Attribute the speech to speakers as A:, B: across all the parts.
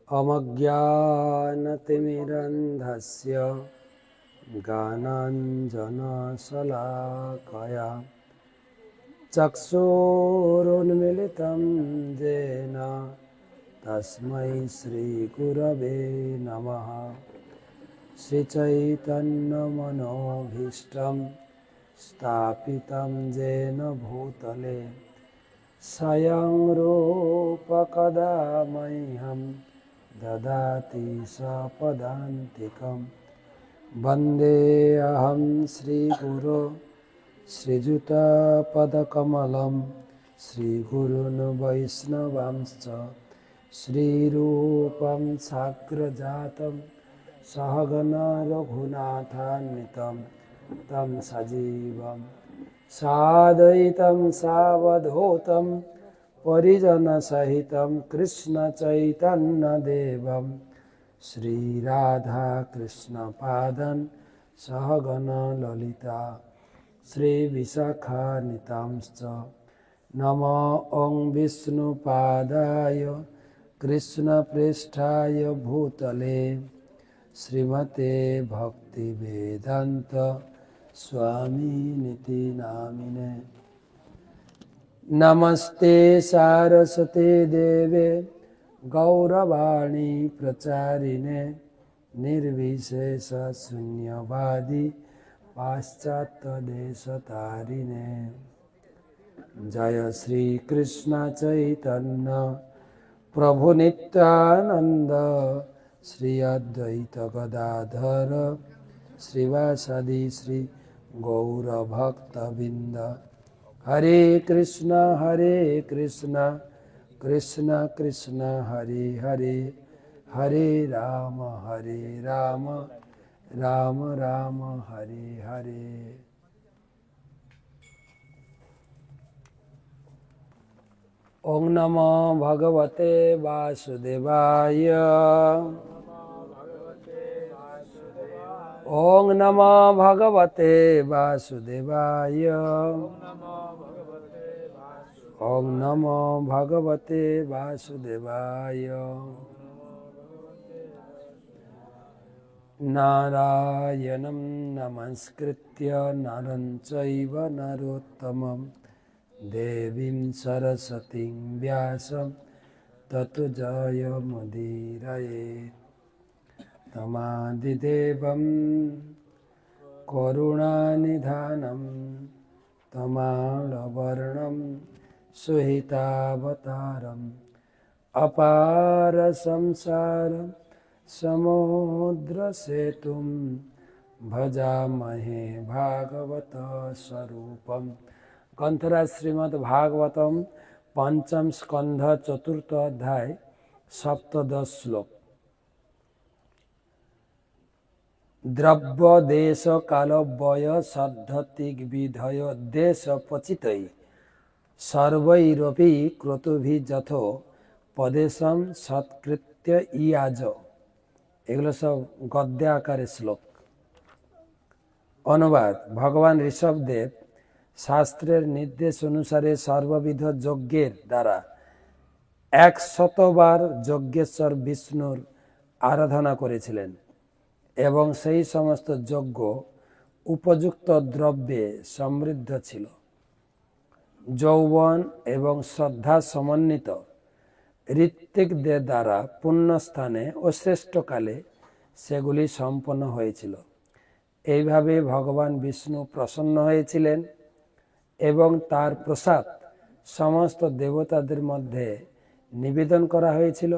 A: अमज्ञानतिमिरन्धस्य ज्ञानाञ्जनशलाकया चक्षुरुन्मिलितं येन तस्मै श्रीगुरवे नमः। श्रीचैतन्यमनोभीष्टं स्थापितं येन भूतले स्वयं रूप कदा मह्यं ददाति स्वपदान्तिकं। वन्देऽहं श्रीगुरो श्रीयुतपदकमलं श्रीगुरून् वैष्णवांश्च श्रीरूपं साग्रजातं सहगना रघुनाथान्वितं तं सजीवं साद्वैतं सावधूतं परिजनसहितं कृष्णचैतन्यदेवं श्रीराधाकृष्णपादं सहगना ललिता श्रीविशाखान्वितांश्च। नमो ॐ विष्णुपादाय कृष्णप्रेष्ठाय भूतले श्रीमते भक्तिवेदान्त स्वामिनिति नामिने। नमस्ते सारस्वते देवे गौरवाणी प्रचारिणे निर्विशेष शून्यवादी पाश्चात्यदेशतारिणे। जय श्री कृष्ण चैतन्य प्रभु नित्यानंद श्री अद्वैत गदाधर श्रीवासादि श्री गौर भक्तबिंद। हरे कृष्ण कृष्ण कृष्ण हरे हरे, हरे राम राम राम हरे हरे। ओम नमो भगवते वासुदेवाय। ओम नमो भगवते वासुदेवाय। ओम नमो भगवते वासुदेवाय। नारायणं नमस्कृत्य नरं चैव नरोत्तमं देवीं सरस्वतीं व्यासं ततो जयमुदीरयेत्। तमादिदेवं करुणानिधानं तमालवर्णं सुहितावतारम् अपार संसारं समुद्रसेतुं भजामहे भागवत स्वरूपम्। ग्रंथराज श्रीमद् भागवतम पंचम स्कंध चतुर्थ अध्याय सप्तदश श्लोक। द्रव्य देश काल व्यय सद्धतिग्विधय देश पचितै सर्वैरपि क्रतुभिर्यथो पदेशम सत्कृत्य इयाज। এগুলো সব গদ্য আকারে শ্লোক। অনুবাদ: ভগবান ঋষভদেব শাস্ত্রের নির্দেশ অনুসারে সর্ববিধ যজ্ঞের দ্বারা 100 বার যজ্ঞেশ্বর বিষ্ণুর আরাধনা করেছিলেন এবং সেই সমস্ত যজ্ঞ উপযুক্ত দ্রব্যে সমৃদ্ধ ছিল। যৌবন এবং শ্রদ্ধা সমন্বিত ঋত্বিকদের দ্বারা পুণ্যস্থানে ও শ্রেষ্ঠকালে সেগুলি সম্পন্ন হয়েছিল। এইভাবে ভগবান বিষ্ণু প্রসন্ন হয়েছিলেন এবং তার প্রসাদ সমস্ত দেবতাদের মধ্যে নিবেদন করা হয়েছিল।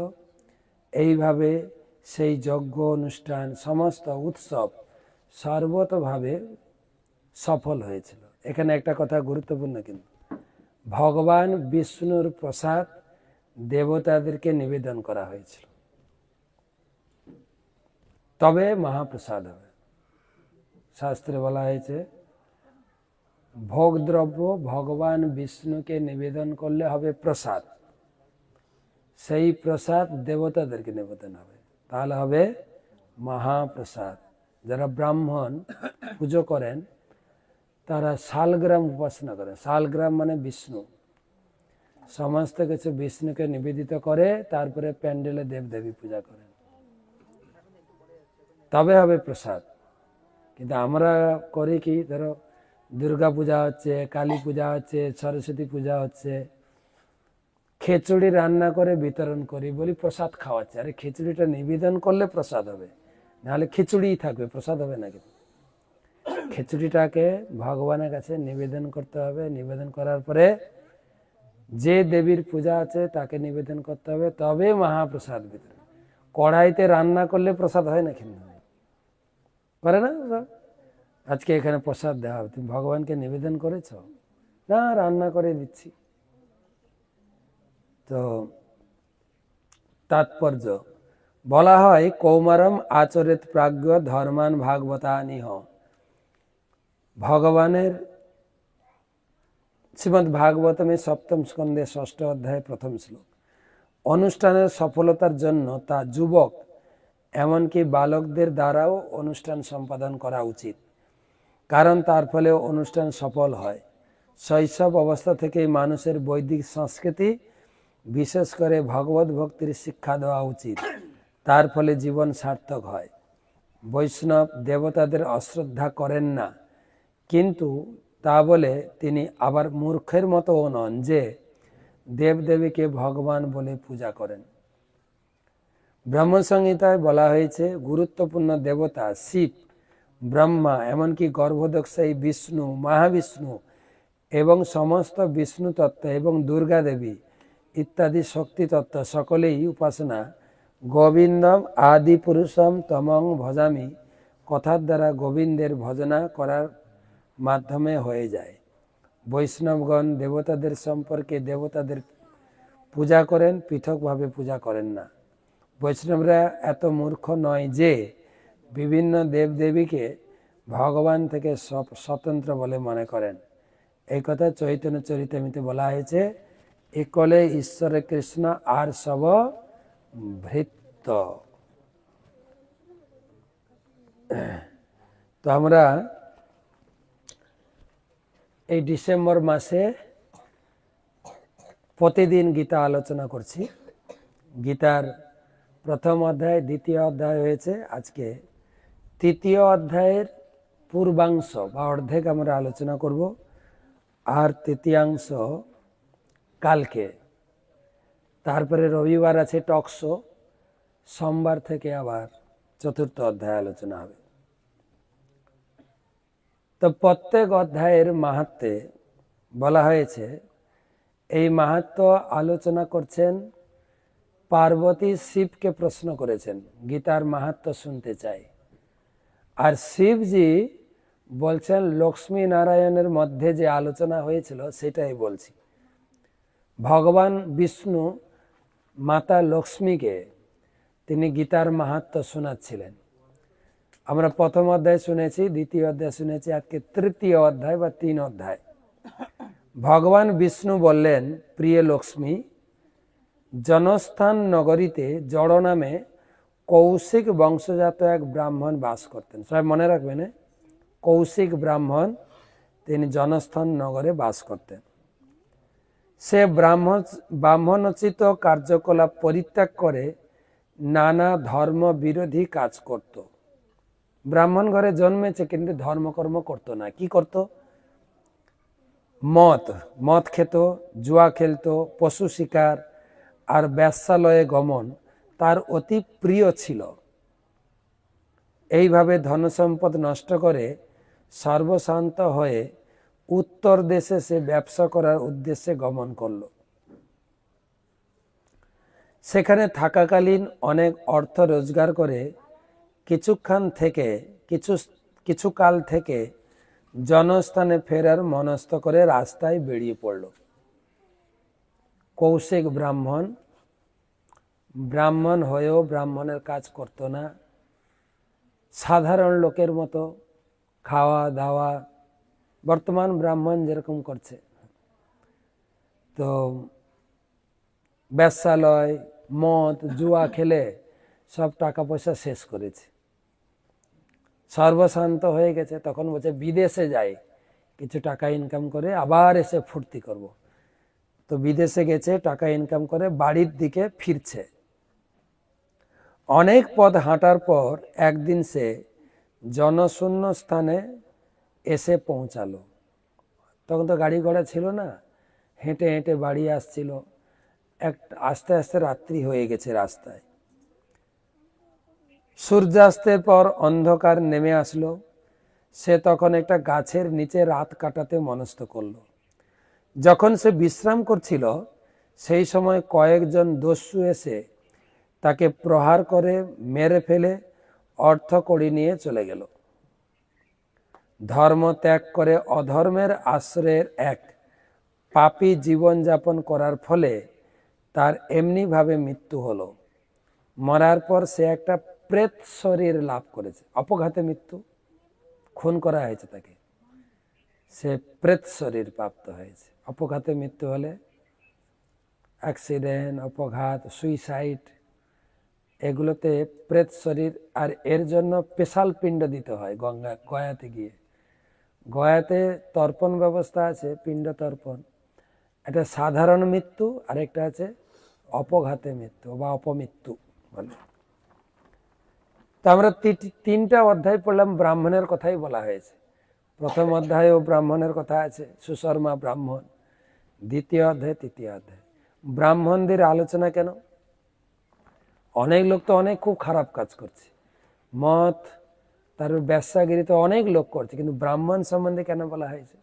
A: এইভাবে সেই যজ্ঞ অনুষ্ঠান সমস্ত উৎসব সর্বতভাবে সফল হয়েছিল। এখানে একটা কথা গুরুত্বপূর্ণ, কিন্তু ভগবান বিষ্ণুর প্রসাদ দেবতাদেরকে নিবেদন করা হয়েছিল, তবে মহাপ্রসাদ হবে। শাস্ত্রে বলা হয়েছে ভোগদ্রব্য ভগবান বিষ্ণুকে নিবেদন করলে হবে প্রসাদ, সেই প্রসাদ দেবতাদেরকে নিবেদন হবে, তাহলে হবে মহাপ্রসাদ। যারা ব্রাহ্মণ পুজো করেন তারা শালগ্রাম উপাসনা করেন। শালগ্রাম মানে বিষ্ণু। সমস্ত কিছু বিষ্ণুকে নিবেদিত করে তারপরে প্যান্ডেলে দেবদেবী পূজা করেন, তবে হবে প্রসাদ। কিন্তু আমরা করি কি, ধরো দুর্গা পূজা হচ্ছে, কালী পূজা হচ্ছে, সরস্বতী পূজা হচ্ছে, খিচুড়ি রান্না করে বিতরণ করি, বলি প্রসাদ খাওয়াচ্ছে। আরে খিচুড়িটা নিবেদন করলে প্রসাদ হবে, নাহলে খিচুড়িই থাকবে, প্রসাদ হবে না। কিন্তু খিচুড়িটাকে ভগবানের কাছে নিবেদন করতে হবে। নিবেদন করার পরে যে দেবীর পূজা আছে তাকে নিবেদন করতে হবে, তবে মহাপ্রসাদ বিতরণ। কড়াইতে রান্না করলে প্রসাদ হয় না, কিন্তু করে না। আজকে এখানে প্রসাদ দেওয়া হবে, তুমি ভগবানকে নিবেদন করেছ? না, রান্না করে দিচ্ছি। তো তাৎপর্য বলা হয়, কৌমারম আচরিত প্রাজ্ঞ ধর্মান ভাগবতানিহ। ভগবানের শ্রীমদ্ ভাগবতমে সপ্তম স্কন্ধে 6ষ্ঠ অধ্যায় 1ম শ্লোক। অনুষ্ঠানের সফলতার জন্য তা যুবক এমনকি বালকদের দ্বারাও অনুষ্ঠান সম্পাদন করা উচিত, কারণ তার ফলে অনুষ্ঠান সফল হয়। শৈশব অবস্থা থেকেই মানুষের বৈদিক সংস্কৃতি, বিশেষ করে ভগবত ভক্তির শিক্ষা দেওয়া উচিত, তার ফলে জীবন সার্থক হয়। বৈষ্ণব দেবতাদের অশ্রদ্ধা করেন না, কিন্তু তা বলে তিনি আবার মূর্খের মতোও নন যে দেবদেবীকে ভগবান বলে পূজা করেন। ব্রহ্মসংহিতায় বলা হয়েছে, গুরুত্বপূর্ণ দেবতা শিব, ব্রহ্মা, এমনকি গর্ভদক্ষায়ী বিষ্ণু, মহাবিষ্ণু এবং সমস্ত বিষ্ণু তত্ত্ব এবং দুর্গা দেবী ইত্যাদি শক্তি তত্ত্ব সকলেই উপাসনা গোবিন্দম আদি পুরুষম তমং ভজামি কথার দ্বারা গোবিন্দের ভজনা করার মাধ্যমে হয়ে যায়। বৈষ্ণবগণ দেবতাদের সম্পর্কে দেবতাদের পূজা করেন, পৃথকভাবে পূজা করেন না। বৈষ্ণবরা এত মূর্খ নয় যে বিভিন্ন দেবদেবীকে ভগবান থেকে স্বতন্ত্র বলে মনে করেন। এই কথা চৈতন্য চরিতামৃতে বলা হয়েছে, একলে ঈশ্বরে কৃষ্ণ আর সব ভৃত্য। তো আমরা এই ডিসেম্বর মাসে প্রতিদিন গীতা আলোচনা করছি। গীতার প্রথম অধ্যায়, দ্বিতীয় অধ্যায় হয়েছে। আজকে তৃতীয় অধ্যায়ের পূর্বাংশ বা অর্ধেক আমরা আলোচনা করব, আর তৃতীয়াংশ কালকে। তারপরে রবিবার আছে টক শো, সোমবার থেকে আবার চতুর্থ অধ্যায় আলোচনা হবে। তো প্রত্যেক অধ্যায়ের মাহাত্ম্যে বলা হয়েছে, এই মাহাত্ম্য আলোচনা করছেন পার্বতী শিবকে প্রশ্ন করেছেন, গীতার মাহাত্ম্য শুনতে চাই। আর শিবজি বলছেন লক্ষ্মী নারায়ণের মধ্যে যে আলোচনা হয়েছিল সেটাই বলছি। ভগবান বিষ্ণু মাতা লক্ষ্মীকে তিনি গীতার মাহাত্ম্য শোনাচ্ছিলেন। আমরা প্রথম অধ্যায় শুনেছি, দ্বিতীয় অধ্যায় শুনেছি, আজকে তৃতীয় অধ্যায় বা 3 অধ্যায়। ভগবান বিষ্ণু বললেন, প্রিয় লক্ষ্মী, জনস্থান নগরীতে জড় নামে কৌশিক বংশজাত এক ব্রাহ্মণ বাস করতেন। সবাই মনে রাখবেন, কৌশিক ব্রাহ্মণ, তিনি জনস্থান নগরে বাস করতেন। সে ব্রাহ্মণোচিত কার্যকলাপ পরিত্যাগ করে নানা ধর্ম বিরোধী কাজ করত। ব্রাহ্মণ ঘরে জন্মেছে কিন্তু ধর্মকর্ম করত না। কি করত? মদ খেত, জুয়া খেলত, পশু শিকার আর বেশ্যালয়ে গমন তার অতি প্রিয় ছিল। এইভাবে ধনসম্পদ নষ্ট করে সর্বশান্ত হয়ে উত্তর দেশে সে ব্যবসা করার উদ্দেশ্যে গমন করল। সেখানে থাকাকালীন অনেক অর্থ রোজগার করে কিছুকাল থেকে জনস্থানে ফেরার মনস্থ করে রাস্তায় বেরিয়ে পড়ল। কৌশিক ব্রাহ্মণ হয়েও ব্রাহ্মণের কাজ করত না, সাধারণ লোকের মতো খাওয়া দাওয়া, বর্তমান ব্রাহ্মণ যেরকম করছে। তো বেশ্যালয়, মদ, জুয়া খেলে সব টাকা পয়সা শেষ করেছে, সর্বশান্ত হয়ে গেছে। তখন বলছে বিদেশে যাই, কিছু টাকা ইনকাম করে আবার এসে ফুর্তি করব। তো বিদেশে গেছে, টাকা ইনকাম করে বাড়ির দিকে ফিরছে। অনেক পথ হাঁটার পর একদিন সে জনশূন্য স্থানে এসে পৌঁছালো। তখন তো গাড়ি ঘোড়া ছিল না, হেঁটে হেঁটে বাড়ি আসছিল। আস্তে আস্তে রাত্রি হয়ে গেছে রাস্তায়। সূর্যাস্তের পর অন্ধকার নেমে আসলো। সে তখন একটা গাছের নিচে রাত কাটাতে মনস্থ করলো। যখন সে বিশ্রাম করছিল সেই সময় কয়েকজন দস্যু এসে তাকে প্রহার করে মেরে ফেলে অর্থকড়ি নিয়ে চলে গেল। ধর্ম ত্যাগ করে অধর্মের আশ্রয়ের এক পাপী জীবনযাপন করার ফলে তার এমনিভাবে মৃত্যু হলো। মরার পর সে একটা প্রেত শরীর লাভ করেছে। অপঘাতে মৃত্যু, খুন করা হয়েছে তাকে, সে প্রেত শরীর প্রাপ্ত হয়েছে। অপঘাতে মৃত্যু হলে অ্যাক্সিডেন্ট, অপঘাত, সুইসাইড, এগুলোতে প্রেত শরীর। আর এর জন্য স্পেশাল পিণ্ড দিতে হয় গয়াতে গিয়ে। গয়াতে তর্পণ ব্যবস্থা আছে, পিণ্ড তর্পণ। এটা সাধারণ মৃত্যু, আর একটা আছে অপঘাতে মৃত্যু বা অপমৃত্যু বলে। তো আমরা তিনটা অধ্যায় পড়লাম, ব্রাহ্মণের কথাই বলা হয়েছে। প্রথম অধ্যায়েও ব্রাহ্মণের কথা আছে, সুশর্মা ব্রাহ্মণ। দ্বিতীয় অধ্যায়, তৃতীয় অধ্যায়। ব্রাহ্মণদের আলোচনা কেন? অনেক লোক তো অনেক খুব খারাপ কাজ করছে, মদ, তার ব্যবসাগিরি তো অনেক লোক করছে, কিন্তু ব্রাহ্মণ সম্বন্ধে কেন বলা হয়েছে?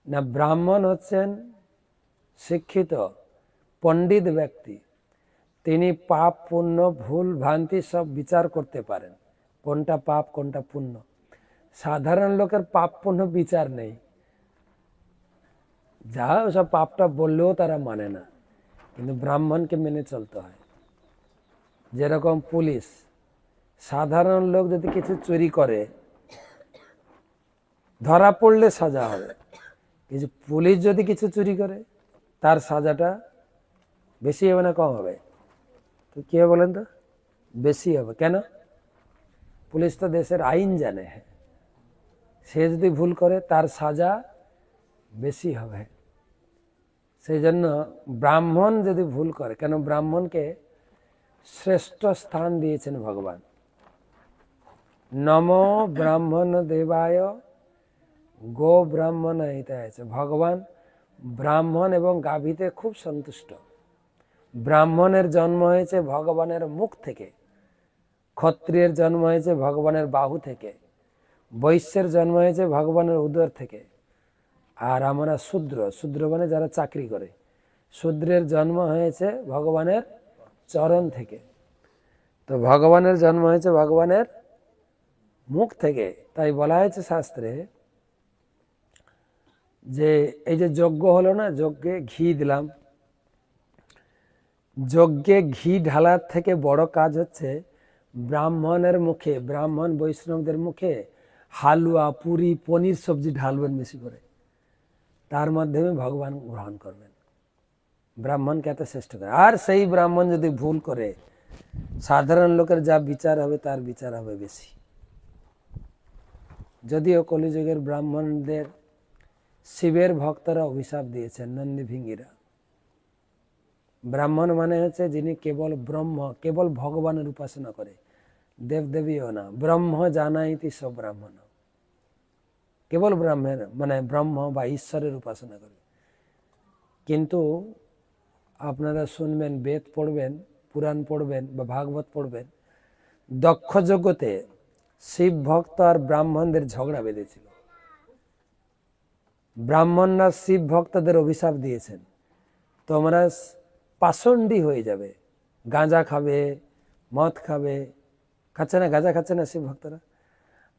A: না, ব্রাহ্মণ হচ্ছেন শিক্ষিত পণ্ডিত ব্যক্তি। তিনি পাপ পুণ্য ভুল ভ্রান্তি সব বিচার করতে পারেন, কোনটা পাপ কোনটা পুণ্য। সাধারণ লোকের পাপ পুণ্য বিচার নেই, যা সব পাপটা বললেও তারা মানে না, কিন্তু ব্রাহ্মণকে মেনে চলতে হয়। যেরকম পুলিশ, সাধারণ লোক যদি কিছু চুরি করে ধরা পড়লে সাজা হবে, কিন্তু পুলিশ যদি কিছু চুরি করে তার সাজাটা বেশি হবে না কম হবে? তো কি হবে বলেন তো? বেশি হবে। কেন? পুলিশ তো দেশের আইন জানে, সে যদি ভুল করে তার সাজা বেশি হবে। সেই জন্য ব্রাহ্মণ যদি ভুল করে, কেন ব্রাহ্মণকে শ্রেষ্ঠ স্থান দিয়েছেন ভগবান। নমো ব্রাহ্মণ দেবায় গো ব্রাহ্মণ হিতায়। ভগবান ব্রাহ্মণ এবং গাভীতে খুব সন্তুষ্ট। ব্রাহ্মণের জন্ম হয়েছে ভগবানের মুখ থেকে, ক্ষত্রিয়ের জন্ম হয়েছে ভগবানের বাহু থেকে, বৈশ্যের জন্ম হয়েছে ভগবানের উদর থেকে, আর আমরা শূদ্র, শূদ্র মানে যারা চাকরি করে, শূদ্রের জন্ম হয়েছে ভগবানের চরণ থেকে। তো ভগবানের জন্ম হয়েছে ভগবানের মুখ থেকে। তাই বলা হয়েছে শাস্ত্রে যে এই যে যজ্ঞ হলো না, যজ্ঞে ঘি দিলাম, যজ্ঞে ঘি ঢালার থেকে বড় কাজ হচ্ছে ব্রাহ্মণের মুখে, ব্রাহ্মণ বৈষ্ণবদের মুখে হালুয়া, পুরি, পনির সবজি ঢালবেন বেশি করে, তার মাধ্যমে ভগবান গ্রহণ করবেন। ব্রাহ্মণকে এত শ্রেষ্ঠ করে। আর সেই ব্রাহ্মণ যদি ভুল করে, সাধারণ লোকের যা বিচার হবে তার বিচার হবে বেশি। যদিও কলিযুগের ব্রাহ্মণদের শিবের ভক্তরা অভিশাপ দিয়েছেন, নন্দী ভিঙ্গিরা। ব্রাহ্মণ মানে হচ্ছে যিনি কেবল ব্রহ্ম, কেবল ভগবানের উপাসনা করে, দেবদেবীও না। ব্রহ্ম জানাইতি সব ব্রাহ্মণ, কেবল ব্রহ্মের মানে ব্রহ্ম বা ঈশ্বরের উপাসনা করে। কিন্তু আপনারা শুনবেন, বেদ পড়বেন, পুরাণ পড়বেন বা ভাগবত পড়বেন, দক্ষ যজ্ঞতে শিব ভক্ত আর ব্রাহ্মণদের ঝগড়া বেঁধেছিল। ব্রাহ্মণরা শিব ভক্তদের অভিশাপ দিয়েছেন, তোমরা পাষণ্ডী হয়ে যাবে, গাঁজা খাবে, মদ খাবে। খাচ্ছে না গাঁজা, খাচ্ছে না শিব ভক্তরা?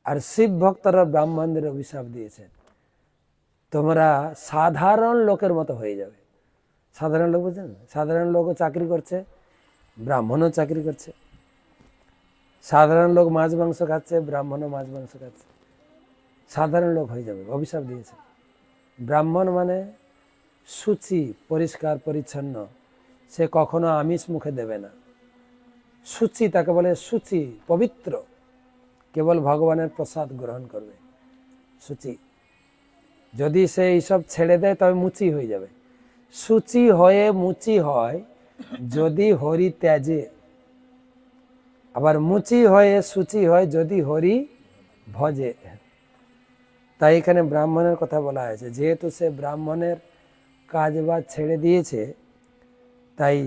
A: আর শিব ভক্তরা ব্রাহ্মণদের অভিশাপ দিয়েছেন, তোমরা সাধারণ লোকের মতো হয়ে যাবে। সাধারণ লোক বুঝছেন? সাধারণ লোকও চাকরি করছে, ব্রাহ্মণও চাকরি করছে। সাধারণ লোক মাছ মাংস খাচ্ছে, ব্রাহ্মণও মাছ মাংস খাচ্ছে। সাধারণ লোক হয়ে যাবে, অভিশাপ দিয়েছে। ব্রাহ্মণ মানে শুচি, পরিষ্কার পরিচ্ছন্ন, সে কখনো আমিষ মুখে দেবে না। শুচি তাকে বলে, শুচি পবিত্র, কেবল ভগবানের প্রসাদ গ্রহণ করবে, শুচি। যদি সে এইসব ছেড়ে দেয় তবে মুচি হয়ে যাবে। সূচি হয়ে মুচি হয় যদি হরি ত্যাজে, আবার মুচি হয়ে সূচি হয় যদি হরি ভজে। তাই এখানে ব্রাহ্মণের কথা বলা হয়েছে, যেহেতু সে ব্রাহ্মণের কাজ বাজ ছেড়ে দিয়েছে তাই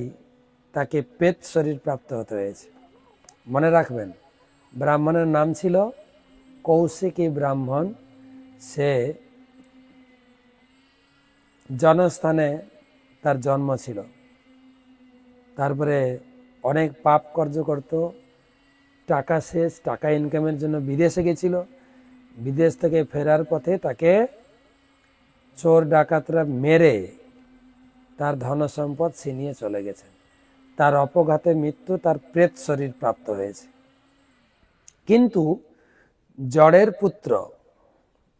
A: তাকে পেত শরীর প্রাপ্ত হতে হয়েছে। মনে রাখবেন, ব্রাহ্মণের নাম ছিল কৌশিকী ব্রাহ্মণ। সে জনস্থানে তার জন্ম ছিল, তারপরে অনেক পাপ কার্য করত, টাকা শেষ, টাকা ইনকামের জন্য বিদেশে গেছিল। বিদেশ থেকে ফেরার পথে তাকে চোর ডাকাতরা মেরে তার ধন সম্পদ ছিনিয়ে চলে গেছে। তার অপঘাতে মৃত্যু, তার প্রেত শরীর প্রাপ্ত হয়েছে। কিন্তু জড়ের পুত্র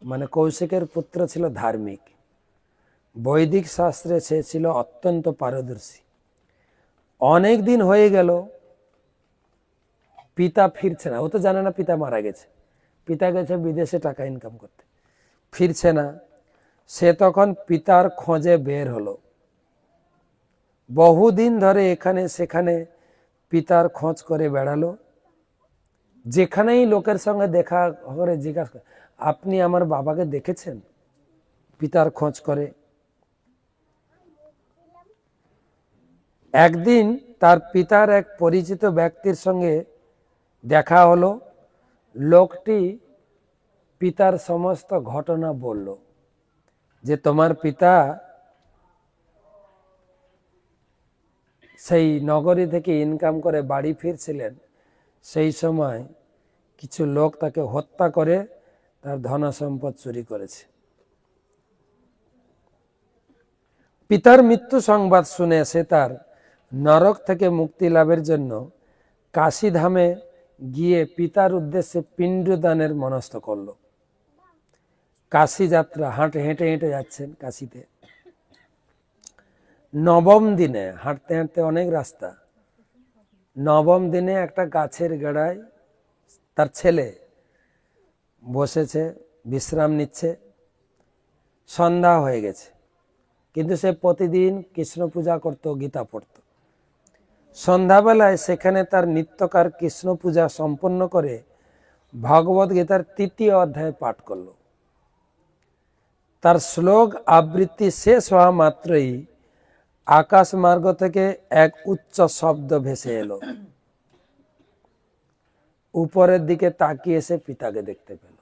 A: মানে কৌশিকের পুত্র ছিল ধার্মিক, বৈদিক শাস্ত্রে সে ছিল অত্যন্ত পারদর্শী। অনেক দিন হয়ে গেল, পিতা ফিরছে না। ও তো জানে না পিতা মারা গেছে, পিতা গেছে বিদেশে টাকা ইনকাম করতে, ফিরছে না। সে তখন পিতার খোঁজে বের হলো। বহুদিন ধরে এখানে সেখানে পিতার খোঁজ করে বেড়ালো। যেখানেই লোকের সঙ্গে দেখা করে জিজ্ঞাসা করে, আপনি আমার বাবাকে দেখেছেন? পিতার খোঁজ করে। একদিন তার পিতার এক পরিচিত ব্যক্তির সঙ্গে দেখা হলো। লোকটি পিতার সমস্ত ঘটনা বলল, যে তোমার পিতা সেই নগরী থেকে ইনকাম করে বাড়ি ফিরছিলেন, সেই সময় কিছু লোক তাকে হত্যা করে তার ধন সম্পদ চুরি করেছে। পিতার মৃত্যু সংবাদ শুনে সে তার নরক থেকে মুক্তি লাভের জন্য কাশীধামে গিয়ে পিতার উদ্দেশ্যে পিণ্ডদানের মনস্থ করল। কাশী যাত্রা, হেঁটে হেঁটে যাচ্ছেন কাশীতে। নবম দিনে, হাঁটতে হাঁটতে অনেক রাস্তা, নবম দিনে একটা গাছের গোড়ায় তার ছেলে বসেছে, বিশ্রাম নিচ্ছে। সন্ধ্যা হয়ে গেছে, কিন্তু সে প্রতিদিন কৃষ্ণ পূজা করত, গীতা পড়ত। সন্ধ্যাবেলায় সেখানে তার নিত্যকার কৃষ্ণ পূজা সম্পন্ন করে ভগবদ গীতার ৩য় অধ্যায় পাঠ করল। তার শ্লোক আবৃত্তি শেষ হওয়া মাত্রই আকাশ মার্গ থেকে এক উচ্চ শব্দ ভেসে এলো। উপরের দিকে তাকিয়ে সে পিতাকে দেখতে পেল।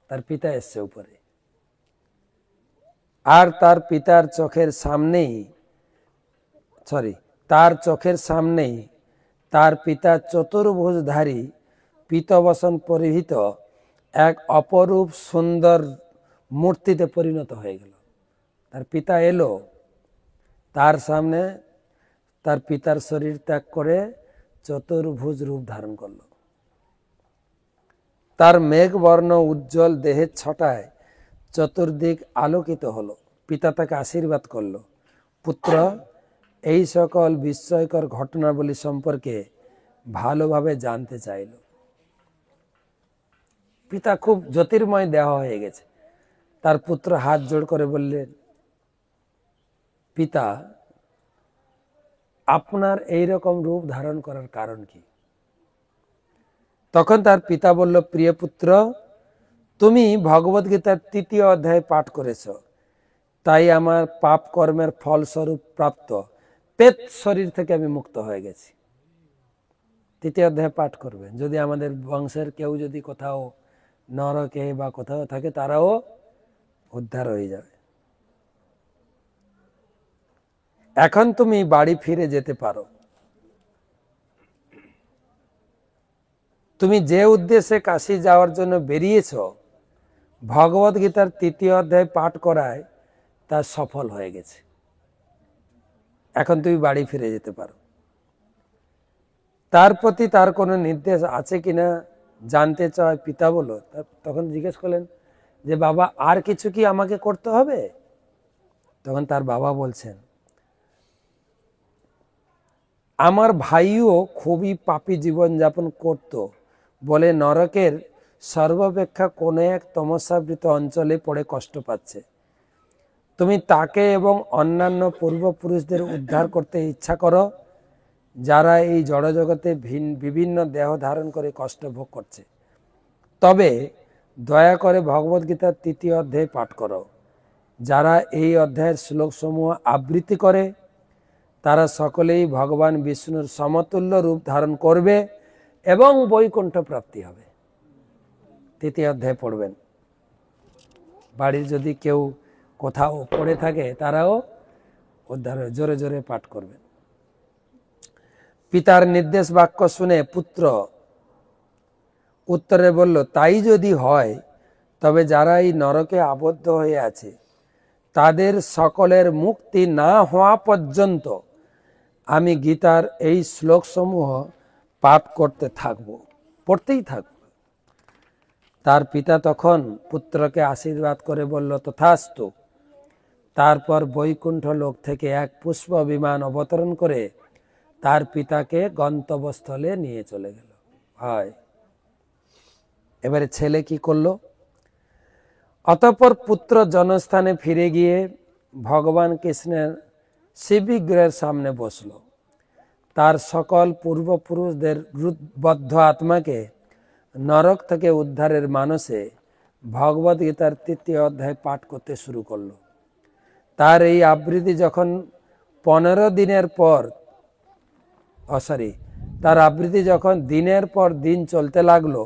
A: তার পিতা এসছে উপরে, আর তার পিতার চোখের সামনেই তার পিতা চতুর্ভুজধারী পীতবসন পরিহিত এক অপরূপ সুন্দর মূর্তিতে পরিণত হয়ে গেল। তার পিতা এলো, তার সামনে তার পিতার শরীর ত্যাগ করে চতুর্ভুজ রূপ ধারণ করল। তার মেঘবর্ণ উজ্জ্বল দেহের ছটায় চতুর্দিক আলোকিত হলো। পিতা তাকে আশীর্বাদ করল। পুত্র, এই সকল বিস্ময়কর ঘটনাবলী সম্পর্কে ভালোভাবে জানতে চাইল। পিতা খুব জ্যোতির্ময় দেহ হয়ে গেছে। তার পুত্র হাত জোড় করে বললেন, পিতা, আপনার এই রকম রূপ ধারণ করার কারণ কি? তখন তার পিতা বলল, প্রিয় পুত্র, তুমি ভগবদ গীতার ৩য় অধ্যায় পাঠ করেছ, তাই আমার পাপ কর্মের ফলস্বরূপ প্রাপ্ত পেত শরীর থেকে আমি মুক্ত হয়ে গেছি। ৩য় অধ্যায় পাঠ করবে। যদি আমাদের বংশের কেউ যদি কোথাও নরকে বা কোথাও থাকে, তারাও উদ্ধার হয়ে যাবে। এখন তুমি বাড়ি ফিরে যেতে পারো। তুমি যে উদ্দেশ্যে কাশী যাওয়ার জন্য বেরিয়েছ, ভগবদ গীতার ৩য় অধ্যায় পাঠ করায় তা সফল হয়ে গেছে। এখন তুমি বাড়ি ফিরে যেতে পারো। তার প্রতি তার কোনো নির্দেশ আছে কিনা জানতে চায় পিতা বলো। তখন জিজ্ঞেস করলেন যে, বাবা, আর কিছু কি আমাকে করতে হবে? তখন তার বাবা বলছেন, আমার ভাইও খুবই পাপী জীবনযাপন করত বলে নরকের সর্বাপেক্ষা কোনো এক তমসাবৃত অঞ্চলে পড়ে কষ্ট পাচ্ছে। তুমি তাকে এবং অন্যান্য পূর্বপুরুষদের উদ্ধার করতে ইচ্ছা করো, যারা এই জড়জগতে বিভিন্ন দেহ ধারণ করে কষ্ট ভোগ করছে। তবে দয়া করে ভগবদ্গীতার 3য় অধ্যায় পাঠ করো। যারা এই অধ্যায়ের শ্লোকসমূহ আবৃত্তি করে তারা সকলেই ভগবান বিষ্ণুর সমতুল্য রূপ ধারণ করবে এবং বৈকুণ্ঠ প্রাপ্তি হবে। 3য় অধ্যায় পড়বেন। বাড়ির যদি কেউ কোথাও পড়ে থাকে তারাও উদ্ধার হয়ে জোরে জোরে পাঠ করবেন। পিতার নির্দেশ বাক্য শুনে পুত্র উত্তরে বলল, তাই যদি হয় তবে যারা এই নরকে আবদ্ধ হয়ে আছে তাদের সকলের মুক্তি না হওয়া পর্যন্ত আমি গীতার এই শ্লোকসমূহ পাঠ করতে থাকব, পড়তেই থাকব। তার পিতা তখন পুত্রকে আশীর্বাদ করে বলল, তথাস্তু। তারপর বৈকুণ্ঠ লোক থেকে এক পুষ্প বিমান অবতরণ করে তার পিতাকে গন্তব্যস্থলে নিয়ে চলে গেল। হয় এবারে ছেলে কি করলো? অতঃপর পুত্র জনস্থানে ফিরে গিয়ে ভগবান কৃষ্ণের শিববিগ্রহের সামনে বসল। তার সকল পূর্বপুরুষদের বদ্ধ আত্মাকে নরক থেকে উদ্ধারের মানসে ভগবদ্গীতার 3য় অধ্যায় পাঠ করতে শুরু করলো। তার এই আবৃত্তি যখন 15 দিনের পর তার আবৃত্তি যখন দিনের পর দিন চলতে লাগলো,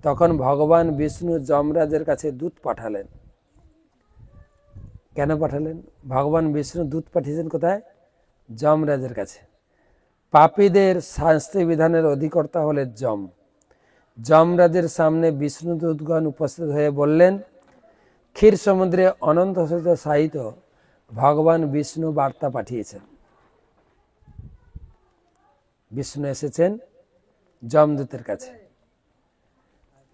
A: তখন ভগবান বিষ্ণু যমরাজের কাছে দূত পাঠালেন। কেন পাঠালেন? ভগবান বিষ্ণু দূত পাঠিয়েছেন কোথায়? যমরাজের কাছে। পাপীদের শাস্তি বিধানের অধিকর্তা হলেন যমরাজের সামনে বিষ্ণুদূতগণ উপস্থিত হয়ে বললেন, ক্ষীর সমুদ্রে অনন্ত সাহিত ভগবান বিষ্ণু বার্তা পাঠিয়েছেন। বিষ্ণু এসেছেন যমদূতের কাছে।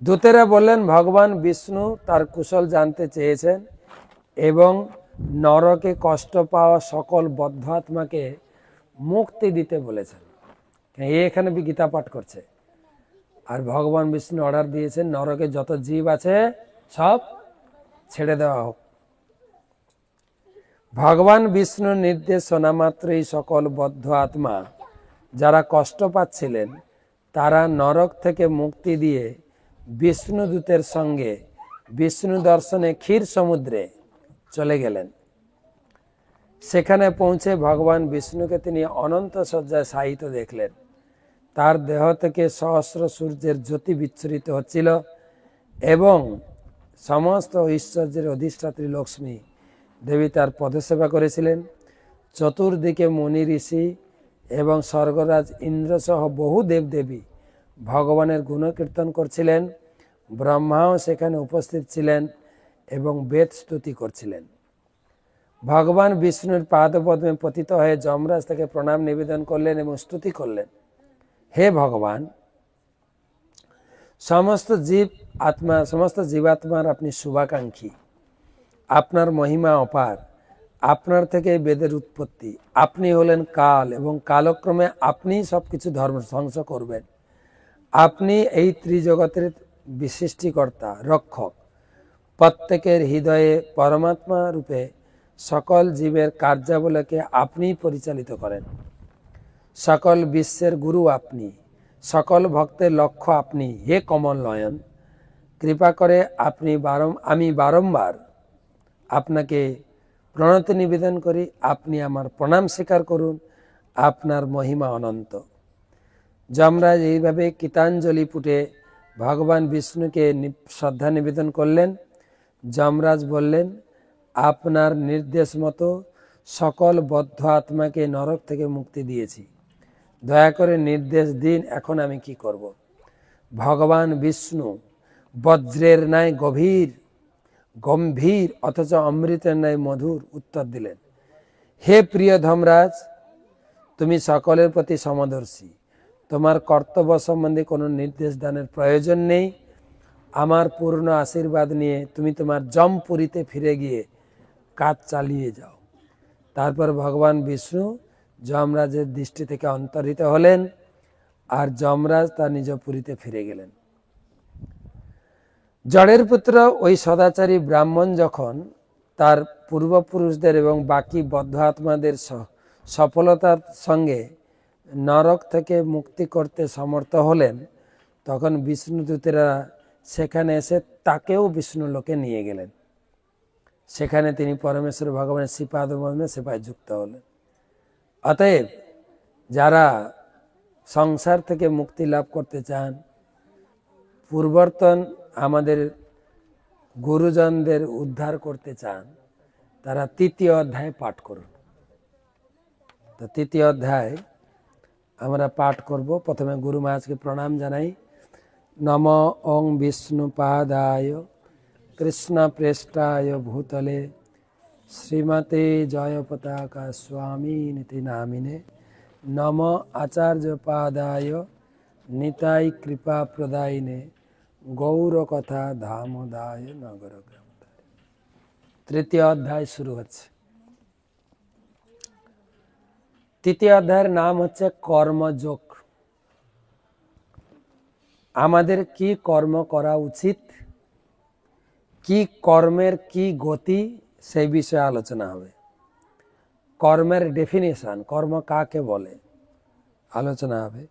A: দূতেরা বললেন, ভগবান বিষ্ণু তার কুশল জানতে চেয়েছেন এবং নরকে কষ্ট পাওয়া সকল বদ্ধ আত্মাকে মুক্তি দিতে বলেছেন। এখানে গীতা পাঠ করছে আর ভগবান বিষ্ণু অর্ডার দিয়েছেন নরকে যত জীব আছে সব ছেড়ে দেওয়া হোক। ভগবান বিষ্ণুর নির্দেশ শোনা মাত্রই সকল বদ্ধ আত্মা যারা কষ্ট পাচ্ছিলেন তারা নরক থেকে মুক্তি দিয়ে বিষ্ণুদূতের সঙ্গে বিষ্ণু দর্শনে ক্ষীর সমুদ্রে চলে গেলেন। সেখানে পৌঁছে ভগবান বিষ্ণুকে তিনি অনন্ত শয্যায় শায়িত দেখলেন। তার দেহ থেকে সহস্র সূর্যের জ্যোতি বিচ্ছুরিত হচ্ছিল এবং সমস্ত ঐশ্বর্যের অধিষ্ঠাত্রী লক্ষ্মী দেবী তার পদসেবা করেছিলেন। চতুর্দিকে মুনি ঋষি এবং স্বর্গরাজ ইন্দ্র সহ বহু দেবদেবী ভগবানের গুণকীর্তন করছিলেন। ব্রহ্মাও সেখানে উপস্থিত ছিলেন এবং বেদ স্তুতি করছিলেন। ভগবান বিষ্ণুর পাদপদ্মে পতিত হয়ে যমরাজ তাকে প্রণাম নিবেদন করলেন এবং স্তুতি করলেন, হে ভগবান, সমস্ত জীবাত্মার আপনি শুভাকাঙ্ক্ষী। আপনার মহিমা অপার। আপনার থেকে বেদের উৎপত্তি। আপনি হলেন কাল এবং কালক্রমে আপনি সবকিছু ধর্ম ধ্বংস করবেন। আপনি এই ত্রিজগতের সৃষ্টিকর্তা, রক্ষক। প্রত্যেকের হৃদয়ে পরমাত্মা রূপে সকল জীবের কার্যাবলীকে আপনি পরিচালিত করেন। সকল বিশ্বের গুরু আপনি, সকল ভক্তের লক্ষ্য আপনি। হে কমল নয়ন, কৃপা করে আমি বারংবার আপনাকে প্রণতি নিবেদন করি। আপনি আমার প্রণাম স্বীকার করুন। আপনার মহিমা অনন্ত। যমরাজ এইভাবে কৃতাঞ্জলি পুটে ভগবান বিষ্ণুকে শ্রদ্ধা নিবেদন করলেন। যমরাজ বললেন, আপনার নির্দেশ মতো সকল বদ্ধ আত্মাকে নরক থেকে মুক্তি দিয়েছি। দয়া করে নির্দেশ দিন, এখন আমি কি করব? ভগবান বিষ্ণু বজ্রের ন্যায় গম্ভীর অথচ অমৃতের ন্যায় মধুর উত্তর দিলেন, হে প্রিয় ধর্মরাজ, তুমি সকলের প্রতি সমদর্শী। তোমার কর্তব্য সম্বন্ধে কোনো নির্দেশ দানের প্রয়োজন নেই। আমার পূর্ণ আশীর্বাদ নিয়ে তুমি তোমার যমপুরীতে ফিরে গিয়ে কাজ চালিয়ে যাও। তারপর ভগবান বিষ্ণু যমরাজের দৃষ্টি থেকে অন্তর্হিত হলেন আর যমরাজ তার নিজ পুরীতে ফিরে গেলেন। জড়ের পুত্র ওই সদাচারী ব্রাহ্মণ যখন তার পূর্বপুরুষদের এবং বাকি বদ্ধ আত্মাদের সফলতার সঙ্গে নরক থেকে মুক্তি করতে সমর্থ হলেন, তখন বিষ্ণুদূতেরা সেখানে এসে তাকেও বিষ্ণুলোকে নিয়ে গেলেন। সেখানে তিনি পরমেশ্বর ভগবানের শ্রীপাদপদ্মে সেবায় যুক্ত হলেন। অতএব যারা সংসার থেকে মুক্তি লাভ করতে চান, পূর্বর্তন আমাদের গুরুজনদের উদ্ধার করতে চান, তারা 3য় অধ্যায় পাঠ করুন। তো 3য় অধ্যায় আমরা পাঠ করব। প্রথমে গুরু মহারাজকে প্রণাম জানাই। নম ওং বিষ্ণুপাদায় কৃষ্ণ প্রেষ্টায় ভূতলে শ্রীমতে জয় পতাকা স্বামী নীতি নামিনে নম আচার্যপাদায় নিতাই কৃপা প্রদায়িনে গৌর কথা ধামদায় নগর গ্রাম। 3য় অধ্যায় শুরু হচ্ছে। 3য় অধ্যায়ের নাম হচ্ছে কর্মযোগ। আমাদের কি কর্ম করা উচিত, কি কর্মের কি গতি, সেই বিষয়ে আলোচনা হবে। কর্মের ডেফিনেশন, কর্ম কাকে বলে, আলোচনা হবে।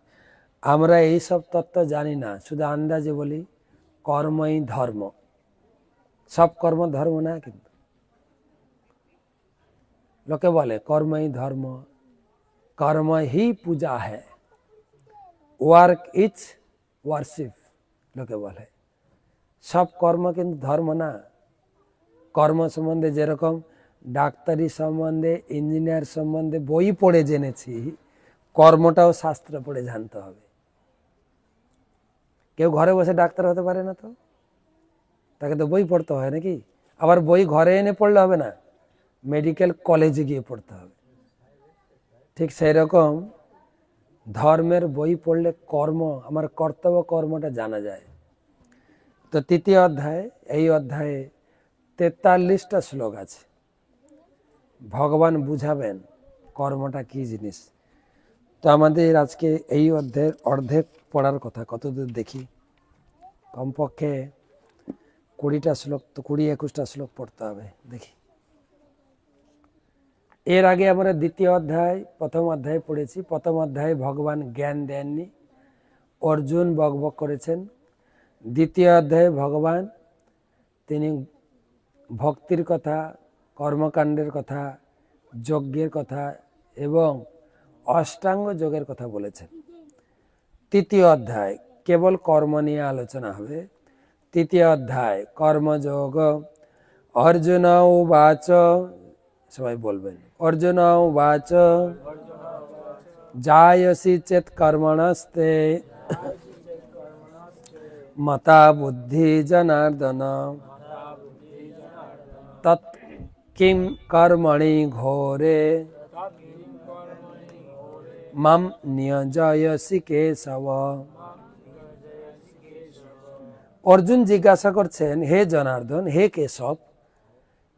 A: আমরা এই সব তত্ত্ব জানি না, শুধু আন্দাজে বলি কর্মই ধর্ম। সব কর্ম ধর্ম না, কিন্তু লোকে বলে কর্মই ধর্ম, কর্ম হি পূজা है, ওয়ার্ক ইজ ওয়ার্শিপ, লোকে বলে। সব কর্ম কিন্তু ধর্ম না। কর্ম সম্বন্ধে যেরকম ডাক্তারি সম্বন্ধে, ইঞ্জিনিয়ার সম্বন্ধে বই পড়ে জেনেছি, কর্মটাও শাস্ত্র পড়ে জানতে হবে। কেউ ঘরে বসে ডাক্তার হতে পারে না, তো তাকে তো বই পড়তে হয় নাকি? আবার বই ঘরে এনে পড়লে হবে না, মেডিকেল কলেজে গিয়ে পড়তে হবে। ঠিক সেই রকম ধর্মের বই পড়লে কর্ম, আমার কর্তব্য কর্মটা জানা যায়। তো 3য় অধ্যায়, এই অধ্যায়ে 43টা শ্লোক আছে। ভগবান বুঝাবেন কর্মটা কি জিনিস। তো আমাদের আজকে এই অধ্যায়ের অর্ধেক পড়ার কথা, কতদূর দেখি। কমপক্ষে 20টা শ্লোক, তো 20-21টা শ্লোক পড়তে হবে, দেখি। এর আগে আমরা 2য় অধ্যায়, প্রথম অধ্যায় পড়েছি। প্রথম অধ্যায়ে ভগবান জ্ঞান দেননি, অর্জুন বকবক করেছেন। 2য় অধ্যায়ে ভগবান তিনি ভক্তির কথা, কর্মকাণ্ডের কথা, যজ্ঞের কথা এবং অষ্টাঙ্গ যোগের কথা বলেছেন। 3য় অধ্যায় কেবল কর্ম নিয়ে আলোচনা হবে। 3য় অধ্যায় কর্মযোগ। অর্জুন উবাচ, সবাই বলবেন অর্জুন উবাচ, জায়সি চেত কর্মণস্তে মতা বুদ্ধি জনার্দন, তৎ কিং কর্মণি ঘোরে মাম নিয়োজয়সি কেশব। অর্জুন জিজ্ঞাসা করছেন, হে জনার্দন, হে কেশব,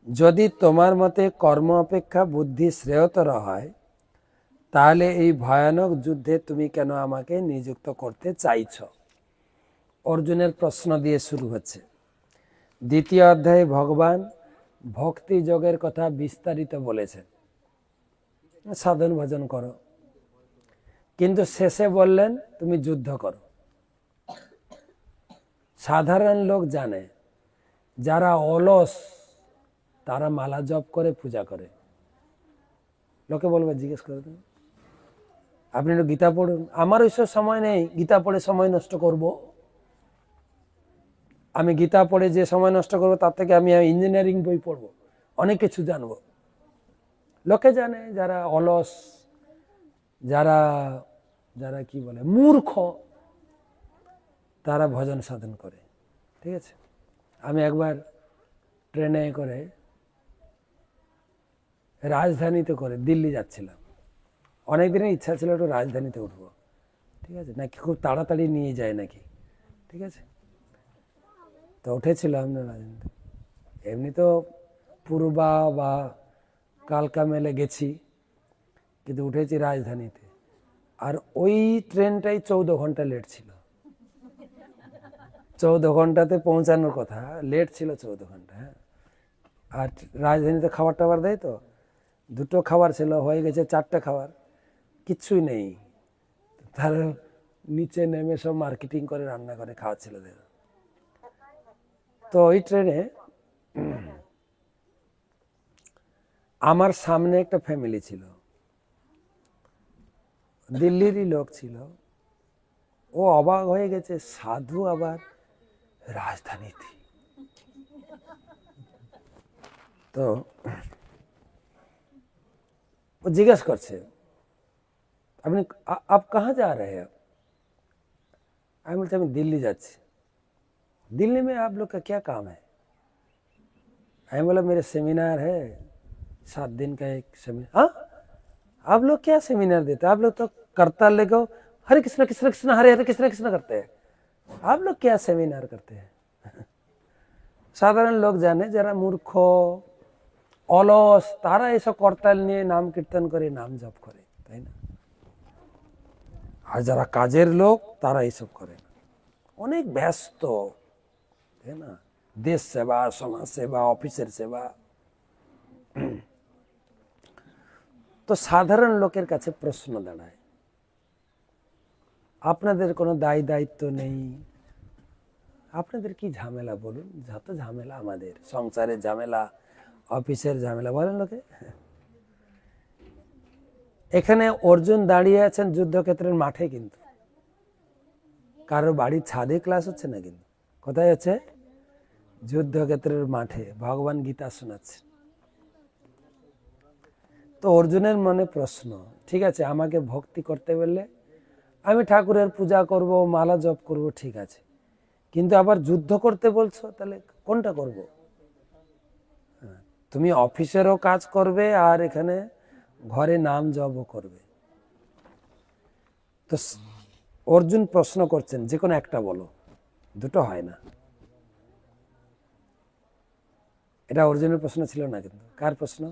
A: যদি তোমার মতে কর্ম অপেক্ষা বুদ্ধি শ্রেয়তর হয়, তাহলে এই ভয়ানক যুদ্ধে তুমি কেন আমাকে নিযুক্ত করতে চাইছ? অর্জুনের প্রশ্ন দিয়ে শুরু হচ্ছে। 2য় অধ্যায়ে ভগবান ভক্তি যোগের কথা বিস্তারিত বলেছেন, সাধন ভজন করো, কিন্তু শেষে বললেন তুমি যুদ্ধ করো। সাধারণ লোক জানে, যারা অলস তারা মালা জপ করে, পূজা করে। লোকে বলবে জিজ্ঞেস করে, আপনি একটু গীতা পড়ুন। আমার ওইসব সময় নেই গীতা পড়ে সময় নষ্ট করব। আমি গীতা পড়ে যে সময় নষ্ট করবো, তার থেকে আমি ইঞ্জিনিয়ারিং বই পড়বো, অনেক কিছু জানবো। লোকে জানে যারা অলস, যারা যারা কি বলে মূর্খ, তারা ভজন সাধন করে। ঠিক আছে, আমি একবার ট্রেনে করে রাজধানীতে করে দিল্লি যাচ্ছিলাম। অনেক দিনের ইচ্ছা ছিল একটু রাজধানীতে উঠবো। ঠিক আছে, নাকি খুব তাড়াতাড়ি নিয়ে যায় নাকি। ঠিক আছে, তো উঠেছিলাম না রাজধানীতে। এমনি তো পূর্বা বা কালকা মেলে গেছি, কিন্তু উঠেছি রাজধানীতে। আর ওই ট্রেনটাই 14 ঘন্টা লেট ছিল। 14 ঘন্টাতে পৌঁছানোর কথা, লেট ছিল 14 ঘন্টা। হ্যাঁ, আর রাজধানীতে খাবার টাবার দেয় তো, দুটো খাবার ছিল, হয়ে গেছে 4টে খাবার, কিচ্ছুই নেই। তার নিচে নেমে সব মার্কেটিং করে রান্না করে খাওয়া ছেলেদের। তো ওই ট্রেনে আমার সামনে একটা ফ্যামিলি ছিল, দিল্লিরই লোক ছিল। ও অবাক হয়ে গেছে, সাধু আবার রাজধানীতে। তো ও জিজ্ঞেস করছে, আপনি আপ কাহা যা रहे हैं? আমি বলছি আমি दिल्ली যাচ্ছি। दिल्ली में आप लोग का क्या काम है? मैं बोला मेरे सेमिनार है, 7 दिन का एक सेमिनार। हाँ, आप लोग क्या सेमिनार देते हैं? आप लोग तो करताल लेकर हरे कृष्णा कृष्णा कृष्णा हरे हरे कृष्णा कृष्णा करते हैं, आप लोग क्या सेमिनार करते हैं? সাধারণ লোক জানে, যারা মূর্খ অলস তারা এসব করতাল নিয়ে নাম কীর্তন করে, নাম জপ করে, তাই না? আর যারা কাজের লোক তারা এইসব করে না, অনেক ব্যস্ত, তাই না? দেশ সেবা, সমাজ সেবা, অফিসের সেবা। তো সাধারণ লোকের কাছে প্রশ্ন দাঁড়ায়, আপনাদের কোনো দায় দায়িত্ব নেই, আপনাদের কি ঝামেলা বলুন? যত ঝামেলা আমাদের, সংসারের ঝামেলা, অফিসের ঝামেলা, বলেন লোকে। এখানে অর্জুন দাঁড়িয়ে আছেন যুদ্ধক্ষেত্রের মাঠে, কিন্তু কারোর বাড়ির ছাদে ক্লাস হচ্ছে না, কিন্তু কোথায় হচ্ছে? যুদ্ধক্ষেত্রের মাঠে ভগবান গীতা শোনাচ্ছে। তো অর্জুনের মনে প্রশ্ন, ঠিক আছে আমাকে ভক্তি করতে বললে আমি ঠাকুরের পূজা করব, মালা জপ করব, ঠিক আছে, কিন্তু আবার যুদ্ধ করতে বলছো, তাহলে কোনটা করব? তুমি অফিসেরও কাজ করবে আর এখানে ঘরে নাম জপও করবে। তো অর্জুন প্রশ্ন করছেন, যে কোনো একটা বলো, দুটো হয় না। এটা অর্জুনের প্রশ্ন ছিল না, কিন্তু কার প্রশ্ন?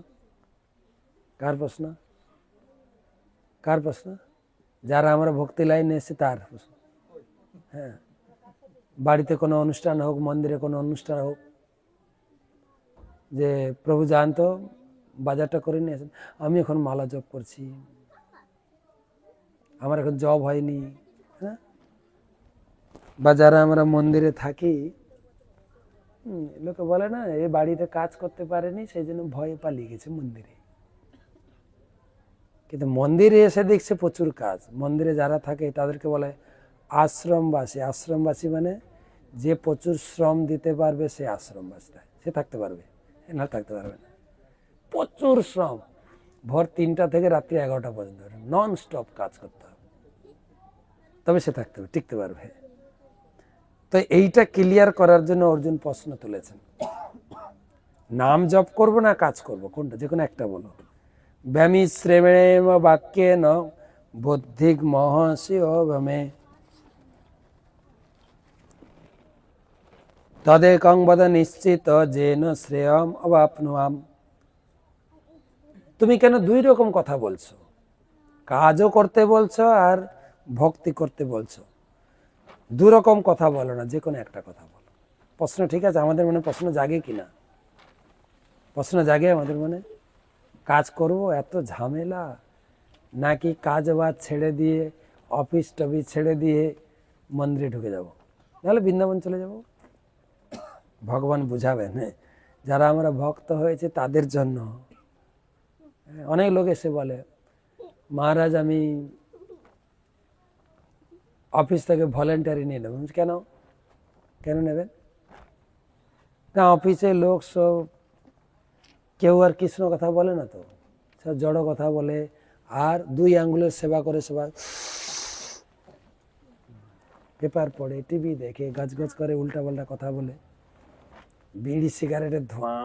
A: কার প্রশ্ন? কার প্রশ্ন? যারা আমরা ভক্তি লাইনে এসেছি তার প্রশ্ন। হ্যাঁ, বাড়িতে কোনো অনুষ্ঠান হোক, মন্দিরে কোনো অনুষ্ঠান হোক, যে প্রভু জানতো বাজারটা করে নিয়ে আসেন, আমি এখন মালা জপ করছি, আমার এখন জব হয়নি। হ্যাঁ, বা যারা আমরা মন্দিরে থাকি, লোকে বলে না এ বাড়িতে কাজ করতে পারেনি, সেই জন্য ভয়ে পালিয়ে গেছে মন্দিরে। কিন্তু মন্দিরে এসে দেখছে প্রচুর কাজ। মন্দিরে যারা থাকে তাদেরকে বলে আশ্রমবাসী। আশ্রমবাসী মানে যে প্রচুর শ্রম দিতে পারবে সে আশ্রমবাসী, সে থাকতে পারবে, না থাকতে পারবে না। প্রচুর শ্রম, ভোর 3টা থেকে রাত্রি 11টা পর্যন্ত নন স্টপ কাজ করতে হবে, তবে সে থাকতে হবে, টিকতে পারবে। তো এইটা ক্লিয়ার করার জন্য অর্জুন প্রশ্ন তুলেছেন, নাম জপ করব না কাজ করব, কোনটা? যে কোনো একটা বলো। ব্যামি শ্রেমেম বাক্যে ন বুদ্ধিক মহসি অভমে তদেকং বদ নিশ্চিত যেন শ্রেয়ম অবাপ্নুয়াম। তুমি কেন দুই রকম কথা বলছো? কাজও করতে বলছো আর ভক্তি করতে বলছো, দু রকম কথা বলো না, যে কোনো একটা কথা বলো। প্রশ্ন ঠিক আছে, আমাদের মনে প্রশ্ন জাগে কিনা? প্রশ্ন জাগে আমাদের মনে, কাজ করব এত ঝামেলা, নাকি কাজ বাজ ছেড়ে দিয়ে, অফিস টফিস ছেড়ে দিয়ে মন্দিরে ঢুকে যাব, নাহলে বৃন্দাবন চলে যাব? ভগবান বুঝাবেন। যারা আমরা ভক্ত হয়েছে তাদের জন্য। অনেক লোক এসে বলে, মহারাজ আমি অফিস থেকে ভলেন্টারি নিয়ে নেব। কেন? কেন নেবেন? না, অফিসে লোক সব কেউ আর কৃষ্ণ কথা বলে না, তো সব জড় কথা বলে, আর 2 আঙ্গুলের সেবা করে সবাই, পেপার পড়ে, টিভি দেখে, গজগজ করে, উল্টা পাল্টা কথা বলে, বিড়ি সিগারেটের ধোঁয়া,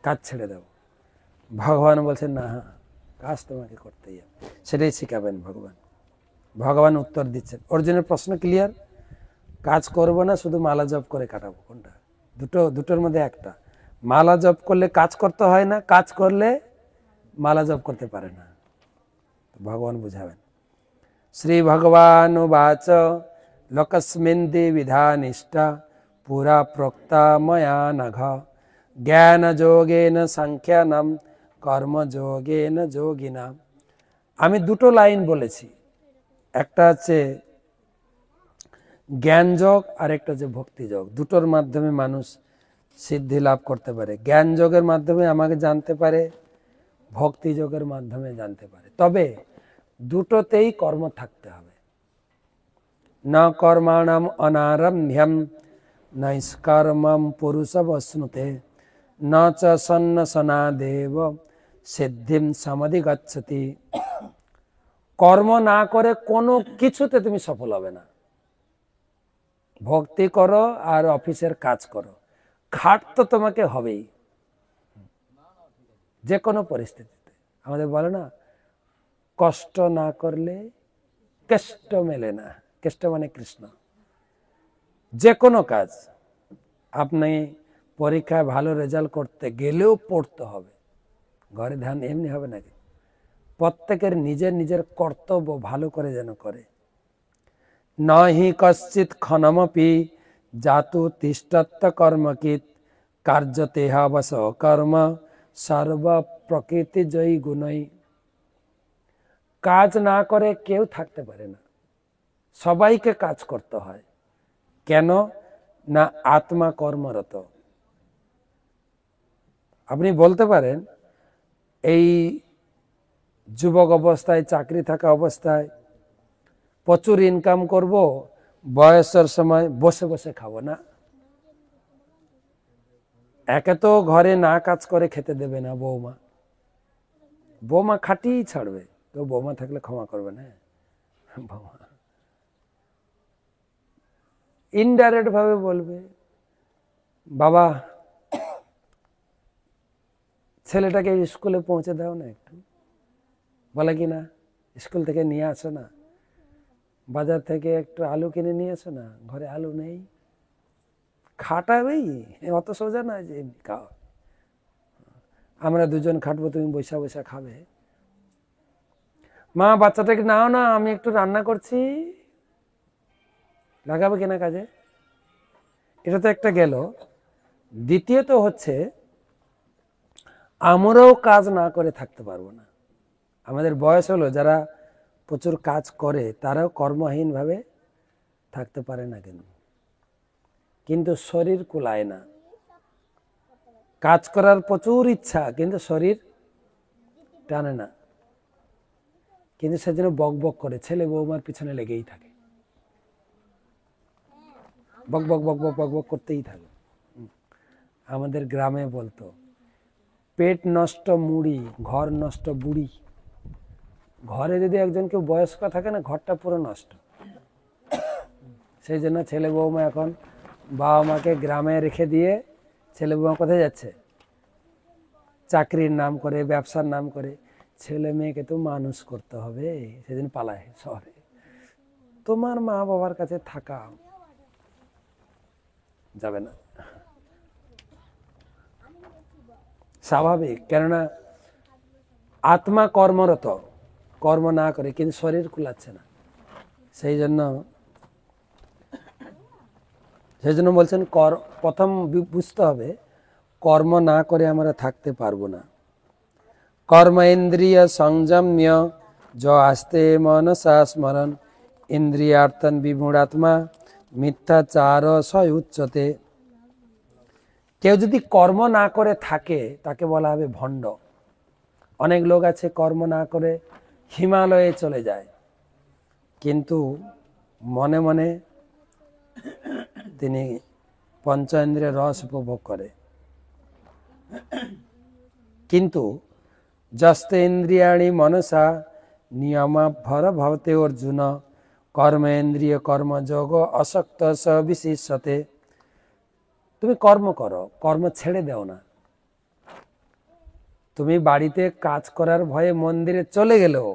A: কাজ ছেড়ে দাও। ভগবান বলছেন না, কাজ তোমাকে করতেই হবে, সেটাই শিখাবেন ভগবান। ভগবান উত্তর দিচ্ছেন। অর্জুনের প্রশ্ন ক্লিয়ার, কাজ করব না, শুধু মালা জপ করে কাটাবো, কোনটা? দুটোর মধ্যে একটা। মালা জপ করলে কাজ করতে হয় না, কাজ করলে মালা জপ করতে পারে না। ভগবান বুঝাবেন। শ্রী ভগবান বাচ লোকস্মিন বিধানিষ্ঠা পুরা প্রক্তা ময়া নঘ জ্ঞান যোগেন সাংখ্যানাম কর্মযোগেন যোগিনাম। আমি দুটো লাইন বলেছি, একটা হচ্ছে জ্ঞান যোগ আর একটা হচ্ছে ভক্তি যোগ। দুটোর মাধ্যমে মানুষ সিদ্ধি লাভ করতে পারে। জ্ঞান যোগের মাধ্যমে আমাকে জানতে পারে, ভক্তি যোগের মাধ্যমে জানতে পারে। তবে দুটোতেই কর্ম থাকতে হবে। না কর্মাণম অনারম্ভ্যম নৈষ্কর্মম পুরুষবশ্নুতে ন চ সন্ন্যাসনাদেব সিদ্ধিম সমাধিগচ্ছতি। কর্ম না করে কোনো কিছুতে তুমি সফল হবে না। ভক্তি করো আর অফিসের কাজ করো, খাট তো তোমাকে হবেই যে কোনো পরিস্থিতিতে। আমাদের বলে না, কষ্ট না করলে কেষ্ট মেলে না। কেষ্ট মানে কৃষ্ণ। যে কোনো কাজ, আপনি পরীক্ষায় ভালো রেজাল্ট করতে গেলেও পড়তে হবে, ঘরে ধ্যান এমনি হবে নাকি? প্রত্যেকের নিজের নিজের কর্তব্য ভালো করে যেন করে। নহি কশ্চিৎ ক্ষণমপি জাতু তিষ্ঠত্য কর্মকিত কার্যতে হাবস কর্ম সর্ব প্রকৃতি জয়ী গুণই। কাজ না করে কেউ থাকতে পারে না, সবাইকে কাজ করতে হয়। কেন না আত্মা কর্মরত। আপনি বলতে পারেন এই যুবক অবস্থায়, চাকরি থাকা অবস্থায় প্রচুর ইনকাম করব, বয়সের সময় বসে বসে খাবো না। একে তো ঘরে না কাজ করে খেতে দেবে না বৌমা, বৌমা খাটিয়েই ছাড়বে। তো বৌমা থাকলে ক্ষমা করবে না, বৌমা ইনডাইরেক্ট ভাবে বলবে, বাবা ছেলেটাকে স্কুলে পৌঁছে দাও না একটু, বলে কি না স্কুল থেকে নিয়ে আসো না, বাজার থেকে একটু আলু কিনে নিয়ে আসো না, ঘরে আলু নেই। খাটাবেই, অত সোজা না যে খাও। আমরা দুজন খাটবো, তুমি বৈশা বৈশা খাবে। মা বাচ্চাটাকে নাও না, আমি একটু রান্না করছি, লাগাবে কিনা কাজে। এটা তো একটা গেল। দ্বিতীয়ত হচ্ছে আমরাও কাজ না করে থাকতে পারবো না। আমাদের বয়স হলো, যারা প্রচুর কাজ করে তারাও কর্মহীন ভাবে থাকতে পারে না। কিন্তু শরীর কুলায় না। কাজ করার প্রচুর ইচ্ছা, কিন্তু শরীর টানে না। কিন্তু সেজন্য বক বক করে, ছেলে বৌমার পিছনে লেগেই থাকে, বক বক বক বক বক বক করতেই থাকে। আমাদের গ্রামে বলতো, পেট নষ্ট মুড়ি, ঘর নষ্ট বুড়ি। ঘরে যদি একজন কেউ বয়স্ক থাকে না, ঘরটা পুরো নষ্ট। সেই জন্য ছেলে বৌমা এখন বাবা মাকে গ্রামে রেখে দিয়ে ছেলে বৌমা কোথায় যাচ্ছে? চাকরির নাম করে, ব্যবসার নাম করে। ছেলে মেয়েকে তো মানুষ করতে হবে, সেদিন পালায় শহরে। তোমার মা বাবার কাছে থাকা যাবে না, স্বাভাবিক। কেননা আত্মা কর্মরত, কর্ম না করে, কিন্তু শরীর কুলাচ্ছে না। সেই জন্য বলছেন প্রথম বুঝতে হবে, কর্ম না করে আমরা থাকতে পারবো না। কর্ম ইন্দ্রিয় সংযম্য য আস্তে মনসা স্মরণ ইন্দ্রিয়ার্থন বিমূঢ়াত্মা মিথ্যাচার সউচ্যতে। কেউ যদি কর্ম না করে থাকে তাকে বলা হবে ভণ্ড। অনেক লোক আছে কর্ম না করে হিমালয়ে চলে যায়, কিন্তু মনে মনে তিনি পঞ্চেন্দ্রিয়ের রস উপভোগ করে। কিন্তু যস্তে ইন্দ্রিয়াণি মনসা নিয়মাভর ভবতে অর্জুন কর্মেন্দ্রিয় কর্মযোগ অশক্ত স বিশিষ্যতে। তুমি কর্ম করো, কর্ম ছেড়ে দাও না। তুমি বাড়িতে কাজ করার ভয়ে মন্দিরে চলে গেলেও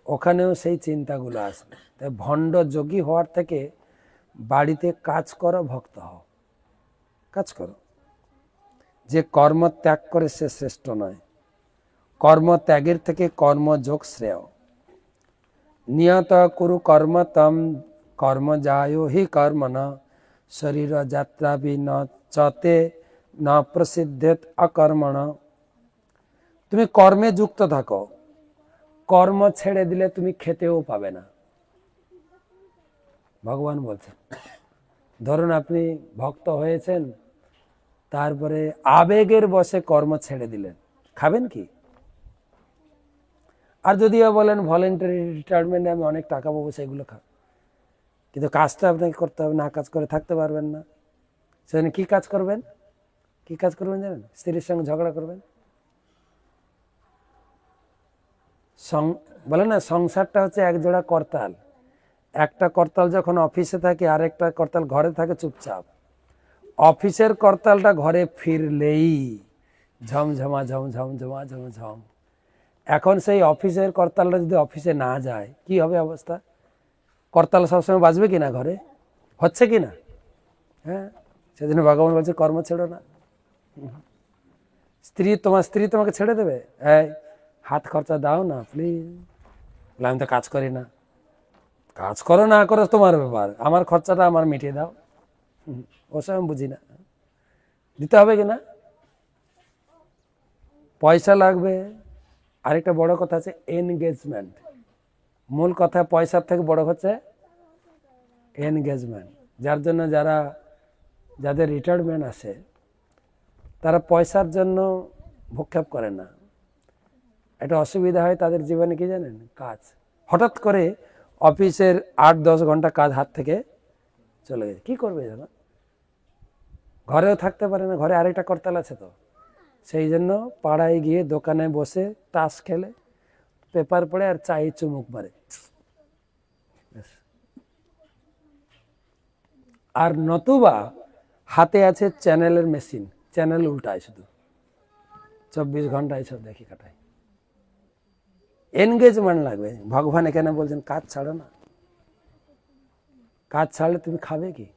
A: ওখানেও সেই চিন্তাগুলো আসবে। তাই ভণ্ড যোগী হওয়ার থেকে বাড়িতে কাজ করো, ভক্ত হও, কাজ করো। যে কর্ম ত্যাগ করে সে শ্রেষ্ঠ নয়, কর্ম ত্যাগের থেকে কর্মযোগ শ্রেয়। নিয়ত কুরু কর্ম তম কর্ম যায়ো হি কর্ম ন শরীর যাত্রাপি ন চতে ন প্রসিদ্ধেত অকর্মণ। তুমি কর্মে যুক্ত থাকো, কর্ম ছেড়ে দিলে তুমি খেতেও পাবে না। ভগবান বলছেন, ধরুন আপনি ভক্ত হয়েছেন, তারপরে আবেগের বশে কর্ম ছেড়ে দিলেন, খাবেন কি? আর যদিও বলেন ভলেন্টারি রিটায়ারমেন্টে আমি অনেক টাকা পাবো, সেগুলো খান, কিন্তু কাজটা আপনাকে করতে হবে, না কাজ করে থাকতে পারবেন না। সেখানে কি কাজ করবেন? কি কাজ করবেন জানেন? স্ত্রীর সঙ্গে ঝগড়া করবেন। বলে না, সংসারটা হচ্ছে এক জোড়া করতাল। একটা করতাল যখন অফিসে থাকে, আর একটা করতাল ঘরে থাকে চুপচাপ। অফিসের করতালটা ঘরে ফিরলেই ঝমঝমা ঝমঝমঝমা ঝমঝম। এখন সেই অফিসের করতালটা যদি অফিসে না যায়, কি হবে অবস্থা? করতাল সবসময় বাজবে কিনা ঘরে? হচ্ছে কিনা? হ্যাঁ, সেজন্য ভগবান বলছে কর্ম ছেড়ো না। তোমার স্ত্রী তোমাকে ছেড়ে দেবে, এই হাত খরচা দাও না প্লিজ। আমি তো কাজ করি না। কাজ করো না করো তোমার ব্যাপার, আমার খরচাটা আমার মিটিয়ে দাও। ওসব আমি বুঝি না, দিতে হবে কিনা? পয়সা লাগবে। আরেকটা বড় কথা আছে এনগেজমেন্ট। মূল কথা পয়সার থেকে বড় হচ্ছে এনগেজমেন্ট। যার জন্য যাদের রিটায়ারমেন্ট আছে, তারা পয়সার জন্য ভূক্ষেপ করে না। একটা অসুবিধা হয় তাদের জীবনে, কি জানেন? কাজ। হঠাৎ করে অফিসের 8-10 ঘন্টা কাজ হাত থেকে চলে গেছে, কি করবে জানো? ঘরেও থাকতে পারে না, ঘরে আরেকটা করতাল আছে তো। সেই জন্য পাড়ায় গিয়ে দোকানে বসে তাস খেলে, পেপার পড়ে আর চায়ে চুমুক মারে। আর নতুবা হাতে আছে চ্যানেলের মেশিন, চ্যানেল উল্টায়, শুধু 24 ঘন্টা এইসব দেখি কাটায়। এনগেজমেন্ট লাগবে। ভগবান এখানে বলছেন কাজ ছাড়ো না। কাজ ছাড়লে তুমি খাবে কি?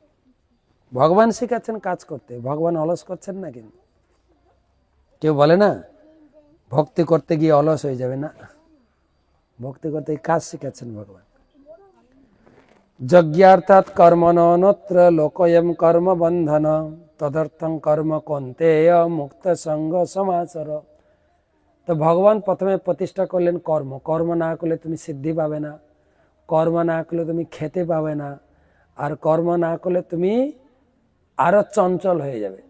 A: ভগবান শিখাচ্ছেন কাজ করতে, ভগবান অলস করছেন না। কিন্তু কেউ বলে না ভক্তি করতে গিয়ে অলস হয়ে যাবে, না, ভক্তি করতে কাজ শিখাচ্ছেন ভগবান। যজ্ঞার্থাৎ কর্মণোত্র লোকয়ম কর্ম বন্ধন তদর্থং কর্ম কন্তেয় মুক্ত সঙ্গ সমাচর। তো ভগবান প্রথমে প্রতিষ্ঠা করলেন কর্ম। কর্ম না করলে তুমি সিদ্ধি পাবে না, কর্ম না করলে তুমি খেতে পাবে না, আর কর্ম না করলে তুমি আরো চঞ্চল হয়ে যাবে।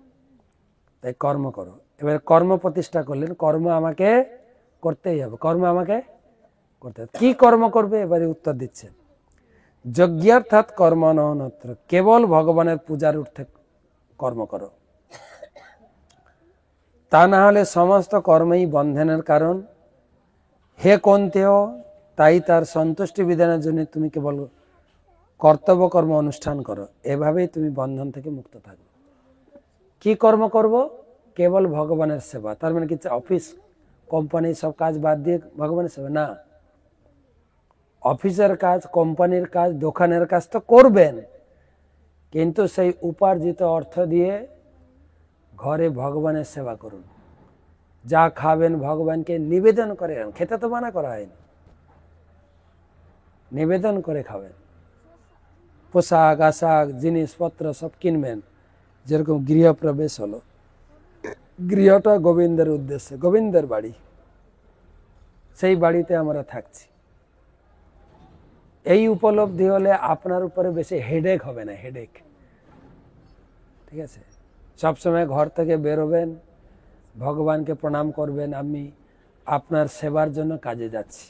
A: তাই কর্ম করো। এবার কর্ম প্রতিষ্ঠা করলেন, কর্ম আমাকে করতেই হবে, কর্ম আমাকে করতে হবে। কি কর্ম করবে? এবারে উত্তর দিচ্ছেন, যজ্ঞার্থাৎ কর্মণোত্র, কেবল ভগবানের পূজার ঊর্ধ্বে কর্ম করো। তা না হলে সমস্ত কর্মই বন্ধনের কারণ। হে কন্তেয়, তাই তার সন্তুষ্টি বিধানের জন্য তুমি কেবল কর্তব্য কর্ম অনুষ্ঠান করো, এভাবেই তুমি বন্ধন থেকে মুক্ত থাকবে। কি কর্ম করব? কেবল ভগবানের সেবা। তার মানে কি অফিস কোম্পানি সব কাজ বাদ দিয়ে ভগবানের সেবা? না, অফিসের কাজ, কোম্পানির কাজ, দোকানের কাজ তো করবেন, কিন্তু সেই উপার্জিত অর্থ দিয়ে ঘরে ভগবানের সেবা করুন। যা খাবেন ভগবানকে নিবেদন করে, খেতে তো মানা করা হয়নি, নিবেদন করে খাবেন। পোশাক আশাক জিনিসপত্র সব কিনবেন। যেরকম গৃহপ্রবেশ হলো, গৃহটা গোবিন্দের উদ্দেশ্যে, গোবিন্দের বাড়ি, সেই বাড়িতে আমরা থাকছি। এই উপলব্ধি হলে আপনার উপরে বেশি হেডেক হবে না, হেডেক। ঠিক আছে, সবসময় ঘর থেকে বেরোবেন, ভগবানকে প্রণাম করবেন, আমি আপনার সেবার জন্য কাজে যাচ্ছি।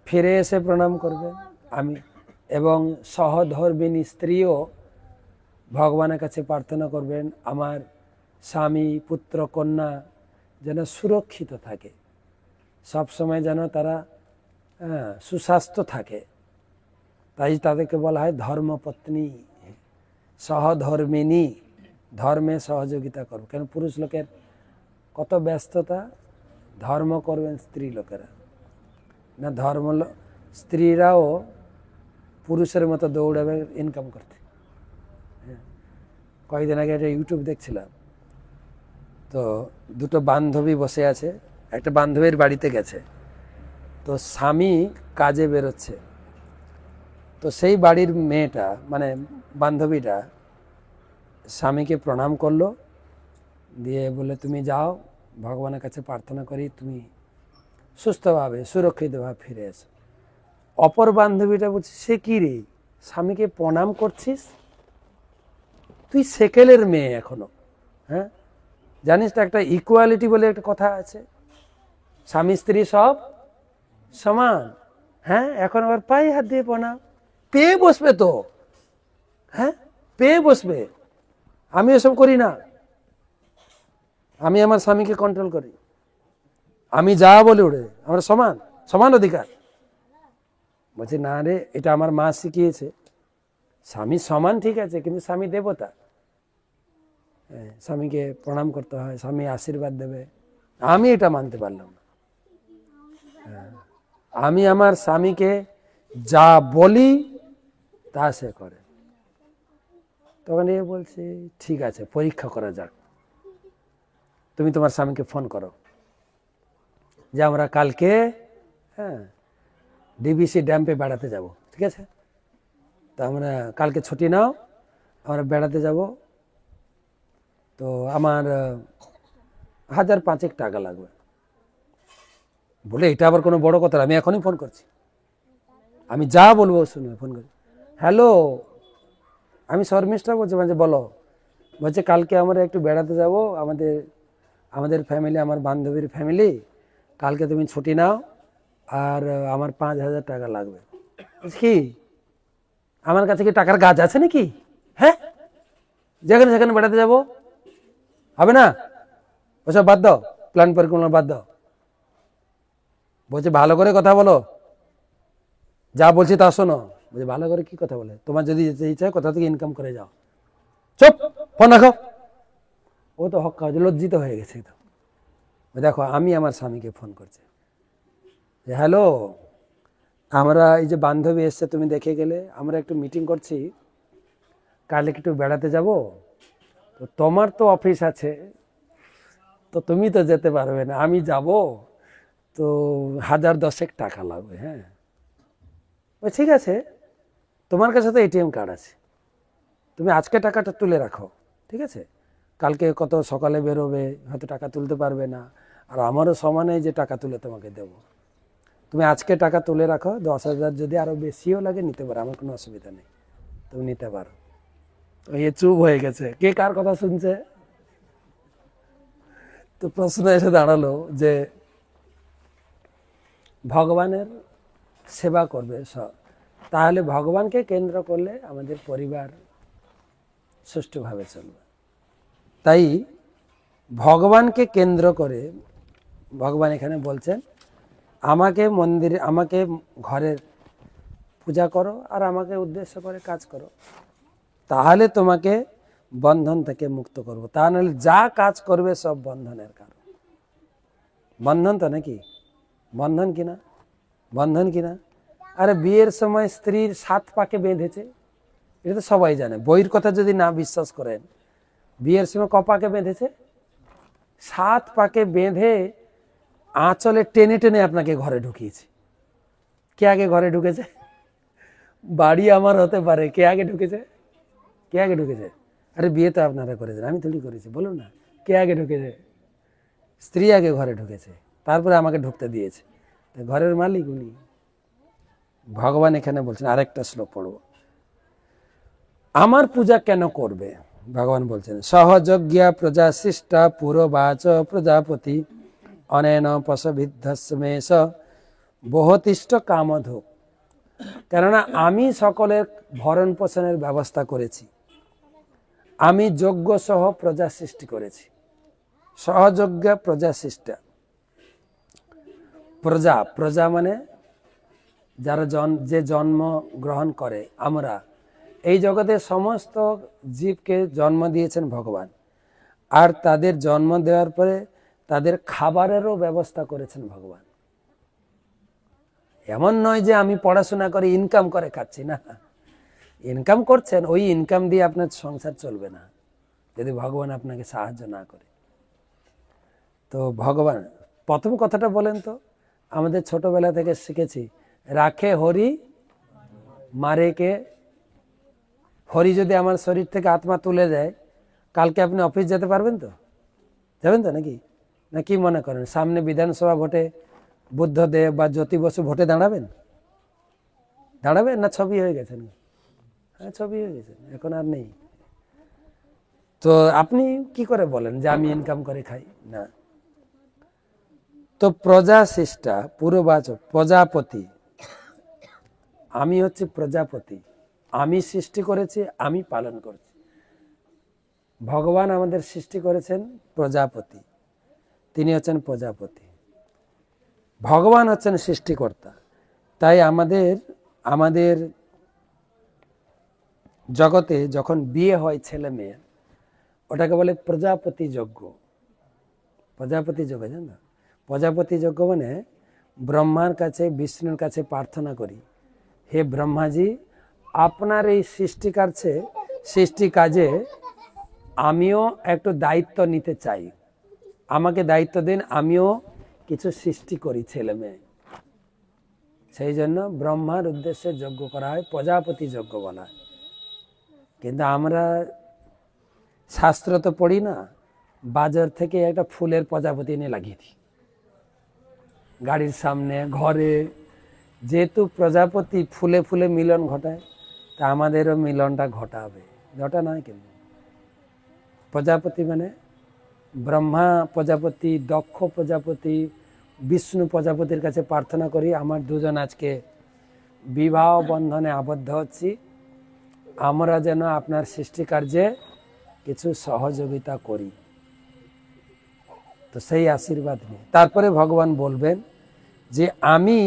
A: ফিরে এসে প্রণাম করবেন আমি, এবং সহধর্মিণী স্ত্রীও ভগবানের কাছে প্রার্থনা করবেন আমার স্বামী পুত্র কন্যা যেন সুরক্ষিত থাকে, সবসময় যেন তারা সুস্বাস্থ্য থাকে। তাই তাদেরকে বলা হয় ধর্মপত্নী, সহধর্মিণী, ধর্মে সহযোগিতা করবে। কেন পুরুষ লোকের কত ব্যস্ততা, ধর্ম করবেন স্ত্রী লোকেরা না, স্ত্রীরাও পুরুষের মতো দৌড়াবে ইনকাম করতে। কয়েকদিন আগে একটা ইউটিউব দেখছিলাম, তো দুটো বান্ধবী বসে আছে, একটা বান্ধবীর বাড়িতে গেছে, তো স্বামী কাজে বেরোচ্ছে, তো সেই বাড়ির মেয়েটা মানে বান্ধবীটা স্বামীকে প্রণাম করলো, দিয়ে বলে তুমি যাও, ভগবানের কাছে প্রার্থনা করি তুমি সুস্থভাবে সুরক্ষিতভাবে ফিরে এসো। অপর বান্ধবীটা বলছে, সে কি রে, স্বামীকে প্রণাম করছিস? তুই সেকেলের মেয়ে এখনো, হ্যাঁ? জানিস তো একটা ইকুয়ালিটি বলে একটা কথা আছে, স্বামী স্ত্রী সব সমান। হ্যাঁ, এখন আবার পায়ে হাত দিয়ে প্রণাম, পেয়ে বসবে তো, হ্যাঁ পেয়ে বসবে। আমি এসব করি না, আমি আমার স্বামীকে কন্ট্রোল করি, আমি যা বলে ওঠে আমরা সমান, সমান অধিকার। বলছি না রে, এটা আমার মা শিখিয়েছে, স্বামী সমান ঠিক আছে, কিন্তু স্বামী দেবতা, স্বামীকে প্রণাম করতে হয়, স্বামী আশীর্বাদ দেবে। আমি এটা মানতে পারলাম না। আমি আমার স্বামীকে যা বলি তা সে করে। তখন এ বলছে ঠিক আছে, পরীক্ষা করা যাক, তুমি তোমার স্বামীকে ফোন করো যে আমরা কালকে ডিবিসি ড্যাম্পে বেড়াতে যাব, ঠিক আছে? তো আমরা কালকে ছুটি নাও, আমরা বেড়াতে যাব, তো আমার 1,500 টাকা লাগবে। বলে এটা আবার কোনো বড় কথা? আমি এখনই ফোন করছি, আমি যা বলবো শুনে ফোন করি। হ্যালো, আমি শর্মিষ্ঠা বলছি। বলছে বলো। বলছে কালকে আমরা একটু বেড়াতে যাব, আমাদের ফ্যামিলি, আমার বান্ধবীর ফ্যামিলি, কালকে তুমি ছুটি নাও, আর আমার 5,000 টাকা লাগবে। কি আমার কাছে কি টাকার গাছ আছে নাকি? হ্যাঁ, যেখানে সেখানে বেড়াতে যাব হবে না, ওসব বাদ দাও, প্ল্যান পরিকল্পনা বাদ দাও। বলছে ভালো করে কথা বলো, যা বলছি তা শোনো। বলছে ভালো করে কি কথা বলে? তোমার যদি যেতে ইচ্ছা কোথা থেকে ইনকাম করে যাও, চুপ, ফোন রাখো। ও তো হক্কা লজ্জিত হয়ে গেছে। তো দেখো, আমি আমার স্বামীকে ফোন করছি, হ্যালো, আমরা এই যে বান্ধবী এসছে তুমি দেখে গেলে, আমরা একটু মিটিং করছি, কালকে একটু বেড়াতে যাব, তো তোমার তো অফিস আছে, তো তুমি তো যেতে পারবে না, আমি যাব, তো 1010 টাকা লাগবে। হ্যাঁ, ঠিক আছে, তোমার কাছে তো এটিএম কার্ড আছে, তুমি আজকে টাকাটা তুলে রাখো, ঠিক আছে? কালকে কত সকালে বেরোবে, হয়তো টাকা তুলতে পারবে না, আর আমারও সমানে যে টাকা তুলে তোমাকে দেব, তুমি আজকে টাকা তুলে রাখো, 10,000 যদি আরো বেশিও লাগে নিতে পারো, আমার কোনো অসুবিধা নেই, তুমি নিতে পারো। তো এ চুপ হয়ে গেছে, কে কার কথা শুনছে? তো প্রশ্ন এসে দাঁড়ালো যে ভগবানের সেবা করবে সব, তাহলে ভগবানকে কেন্দ্র করলে আমাদের পরিবার সুষ্ঠুভাবে চলবে। তাই ভগবানকে কেন্দ্র করে ভগবান এখানে বলছেন, আমাকে মন্দিরে, আমাকে ঘরের পূজা করো, আর আমাকে উদ্দেশ্য করে কাজ করো, তাহলে তোমাকে বন্ধন থেকে মুক্ত করব। তা নাহলে যা কাজ করবে সব বন্ধনের কারণ। বন্ধন তো নাকি? বন্ধন কিনা? বন্ধন কিনা? আরে বিয়ের সময় স্ত্রীর 7 পাকে বেঁধেছে, এটা তো সবাই জানে। বইয়ের কথা যদি না বিশ্বাস করেন, বিয়ের সময় ক পাকে বেঁধেছে? 7 পাকে বেঁধে আঁচলে টেনে টেনে আপনাকে ঘরে ঢুকিয়েছে। কে আগে ঘরে ঢুকেছে? বাড়ি আমার হতে পারে, কে আগে ঢুকেছে? কে আগে ঢুকেছে? আরে বিয়ে তো আপনারা করেছেন, আমি তৈরি করেছি, বলুন না, কে আগে ঢুকেছে? স্ত্রী আগে ঘরে ঢুকেছে, তারপরে আমাকে ঢুকতে দিয়েছে, ঘরের মালিক উনি। ভগবান এখানে বলছেন, আরেকটা শ্লোক পড়ব, আমার পূজা কেন করবে? ভগবান বলছেন, সহযজ্ঞা প্রজা সৃষ্টা পুরবাচ প্রজাপতি অনেন পশবিদ্ধস্মেশ বহুতিষ্ঠ কামধূপ। কেননা আমি সকলের ভরণ পোষণের ব্যবস্থা করেছি, আমি যজ্ঞ সহ প্রজা সৃষ্টি করেছি। সহযজ্ঞ প্রজা সৃষ্টা, প্রজা, প্রজা মানে যারা যে জন্ম গ্রহণ করে, আমরা এই জগতে সমস্ত জীবকে জন্ম দিয়েছেন ভগবান, আর তাদের জন্ম দেওয়ার পরে তাদের খাবারেরও ব্যবস্থা করেছেন ভগবান। এমন নয় যে আমি পড়াশোনা করে ইনকাম করে খাচ্ছি, না, ইনকাম করছেন, ওই ইনকাম দিয়ে আপনার সংসার চলবে না যদি ভগবান আপনাকে সাহায্য না করে। তো ভগবান প্রথম কথাটা বলেন তো, আমাদের ছোটবেলা থেকে শিখেছি, রাখে হরি মারে কে, হরি যদি আমার শরীর থেকে আত্মা তুলে দেয়, কালকে আপনি অফিস যেতে পারবেন তো? যাবেন তো নাকি? না কি মনে করেন সামনে বিধানসভা ভোটে বুদ্ধদেব বা জ্যোতি বসু ভোটে দাঁড়াবেন? দাঁড়াবেন না ছবি হয়ে গেছেন? হ্যাঁ, ছবি হয়ে গেছেন, এখন আর নেই। তো আপনি কি করে বলেন যে আমি ইনকাম করে খাই? না। তো প্রজা সৃষ্টা পূর্ববাচক প্রজাপতি, আমি হচ্ছে প্রজাপতি, আমি সৃষ্টি করেছি, আমি পালন করছি। ভগবান আমাদের সৃষ্টি করেছেন প্রজাপতি, তিনি হচ্ছেন প্রজাপতি, ভগবান হচ্ছেন সৃষ্টিকর্তা। তাই আমাদের জগতে যখন বিয়ে হয় ছেলে মেয়ে, ওটাকে বলে প্রজাপতি যজ্ঞ। প্রজাপতি যজ্ঞ জানো? প্রজাপতি যজ্ঞ মানে ব্রহ্মার কাছে বিষ্ণুর কাছে প্রার্থনা করি, হে ব্রহ্মাজি, আপনার এই সৃষ্টি কাজে আমিও একটু দায়িত্ব নিতে চাই, আমাকে দায়িত্ব দিন, আমিও কিছু সৃষ্টি করি ছেলে মেয়ে। সেই জন্য ব্রহ্মার উদ্দেশ্যে যজ্ঞ করা হয়, প্রজাপতি যজ্ঞ বলা হয়। কিন্তু আমরা শাস্ত্র তো পড়ি না, বাজার থেকে একটা ফুলের প্রজাপতি এনে লাগিয়ে দিই গাড়ির সামনে, ঘরে। যেহেতু প্রজাপতি ফুলে ফুলে মিলন ঘটায়, তা আমাদেরও মিলনটা ঘটাবে, ঘটা নয়? কিন্তু প্রজাপতি মানে ব্রহ্মা প্রজাপতি, দক্ষ প্রজাপতি, বিষ্ণু প্রজাপতির কাছে প্রার্থনা করি, আমার দুজন আজকে বিবাহ বন্ধনে আবদ্ধ হচ্ছি, আমরা যেন আপনার সৃষ্টিকার্যে কিছু সহযোগিতা করি। তো সেই আশীর্বাদ নিয়ে তারপরে ভগবান বলবেন যে আমি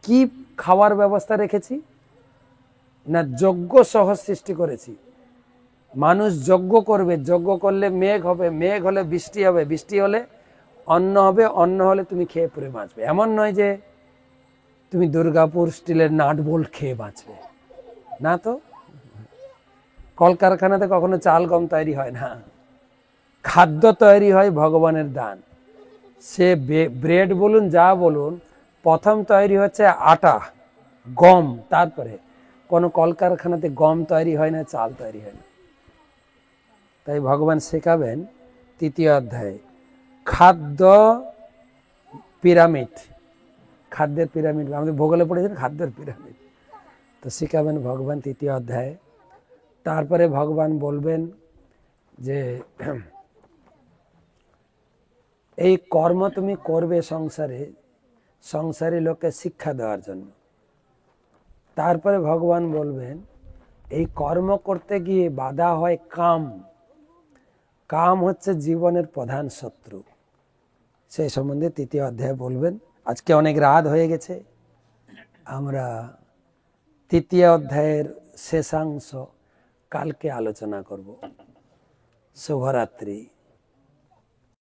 A: কি খাওয়ার ব্যবস্থা রেখেছি না, যজ্ঞ সহ সৃষ্টি করেছি। মানুষ যজ্ঞ করবে, যজ্ঞ করলে মেঘ হবে, মেঘ হলে বৃষ্টি হবে, বৃষ্টি হলে অন্ন হবে, অন্ন হলে তুমি খেয়ে পরে বাঁচবে। এমন নয় যে তুমি দুর্গাপুর স্টিলের নাট বোল্ট খেয়ে বাঁচবে, না তো। কলকারখানাতে কখনো চাল গম তৈরি হয় না, খাদ্য তৈরি হয় ভগবানের দান। সে ব্রেড বলুন, যা বলুন, প্রথম তৈরি হচ্ছে আটা, গম, তারপরে কোনো কলকারখানাতে গম তৈরি হয় না, চাল তৈরি হয় না। তাই ভগবান শেখাবেন তৃতীয় অধ্যায়ে খাদ্য পিরামিড, খাদ্যের পিরামিড, আমাদের ভূগোলে পড়েছেন খাদ্যের পিরামিড, তো শেখাবেন ভগবান তৃতীয় অধ্যায়ে। তারপরে ভগবান বলবেন যে এই কর্ম তুমি করবে সংসারে লোককে শিক্ষা দেওয়ার জন্য। তারপরে ভগবান বলবেন এই কর্ম করতে গিয়ে বাধা হয় কাম, কাম হচ্ছে জীবনের প্রধান শত্রু। সেই সম্বন্ধে তৃতীয় অধ্যায়ে বলবেন। আজকে অনেক রাত হয়ে গেছে, আমরা তৃতীয় অধ্যায়ের শেষাংশ কালকে আলোচনা করব। শুভরাত্রি।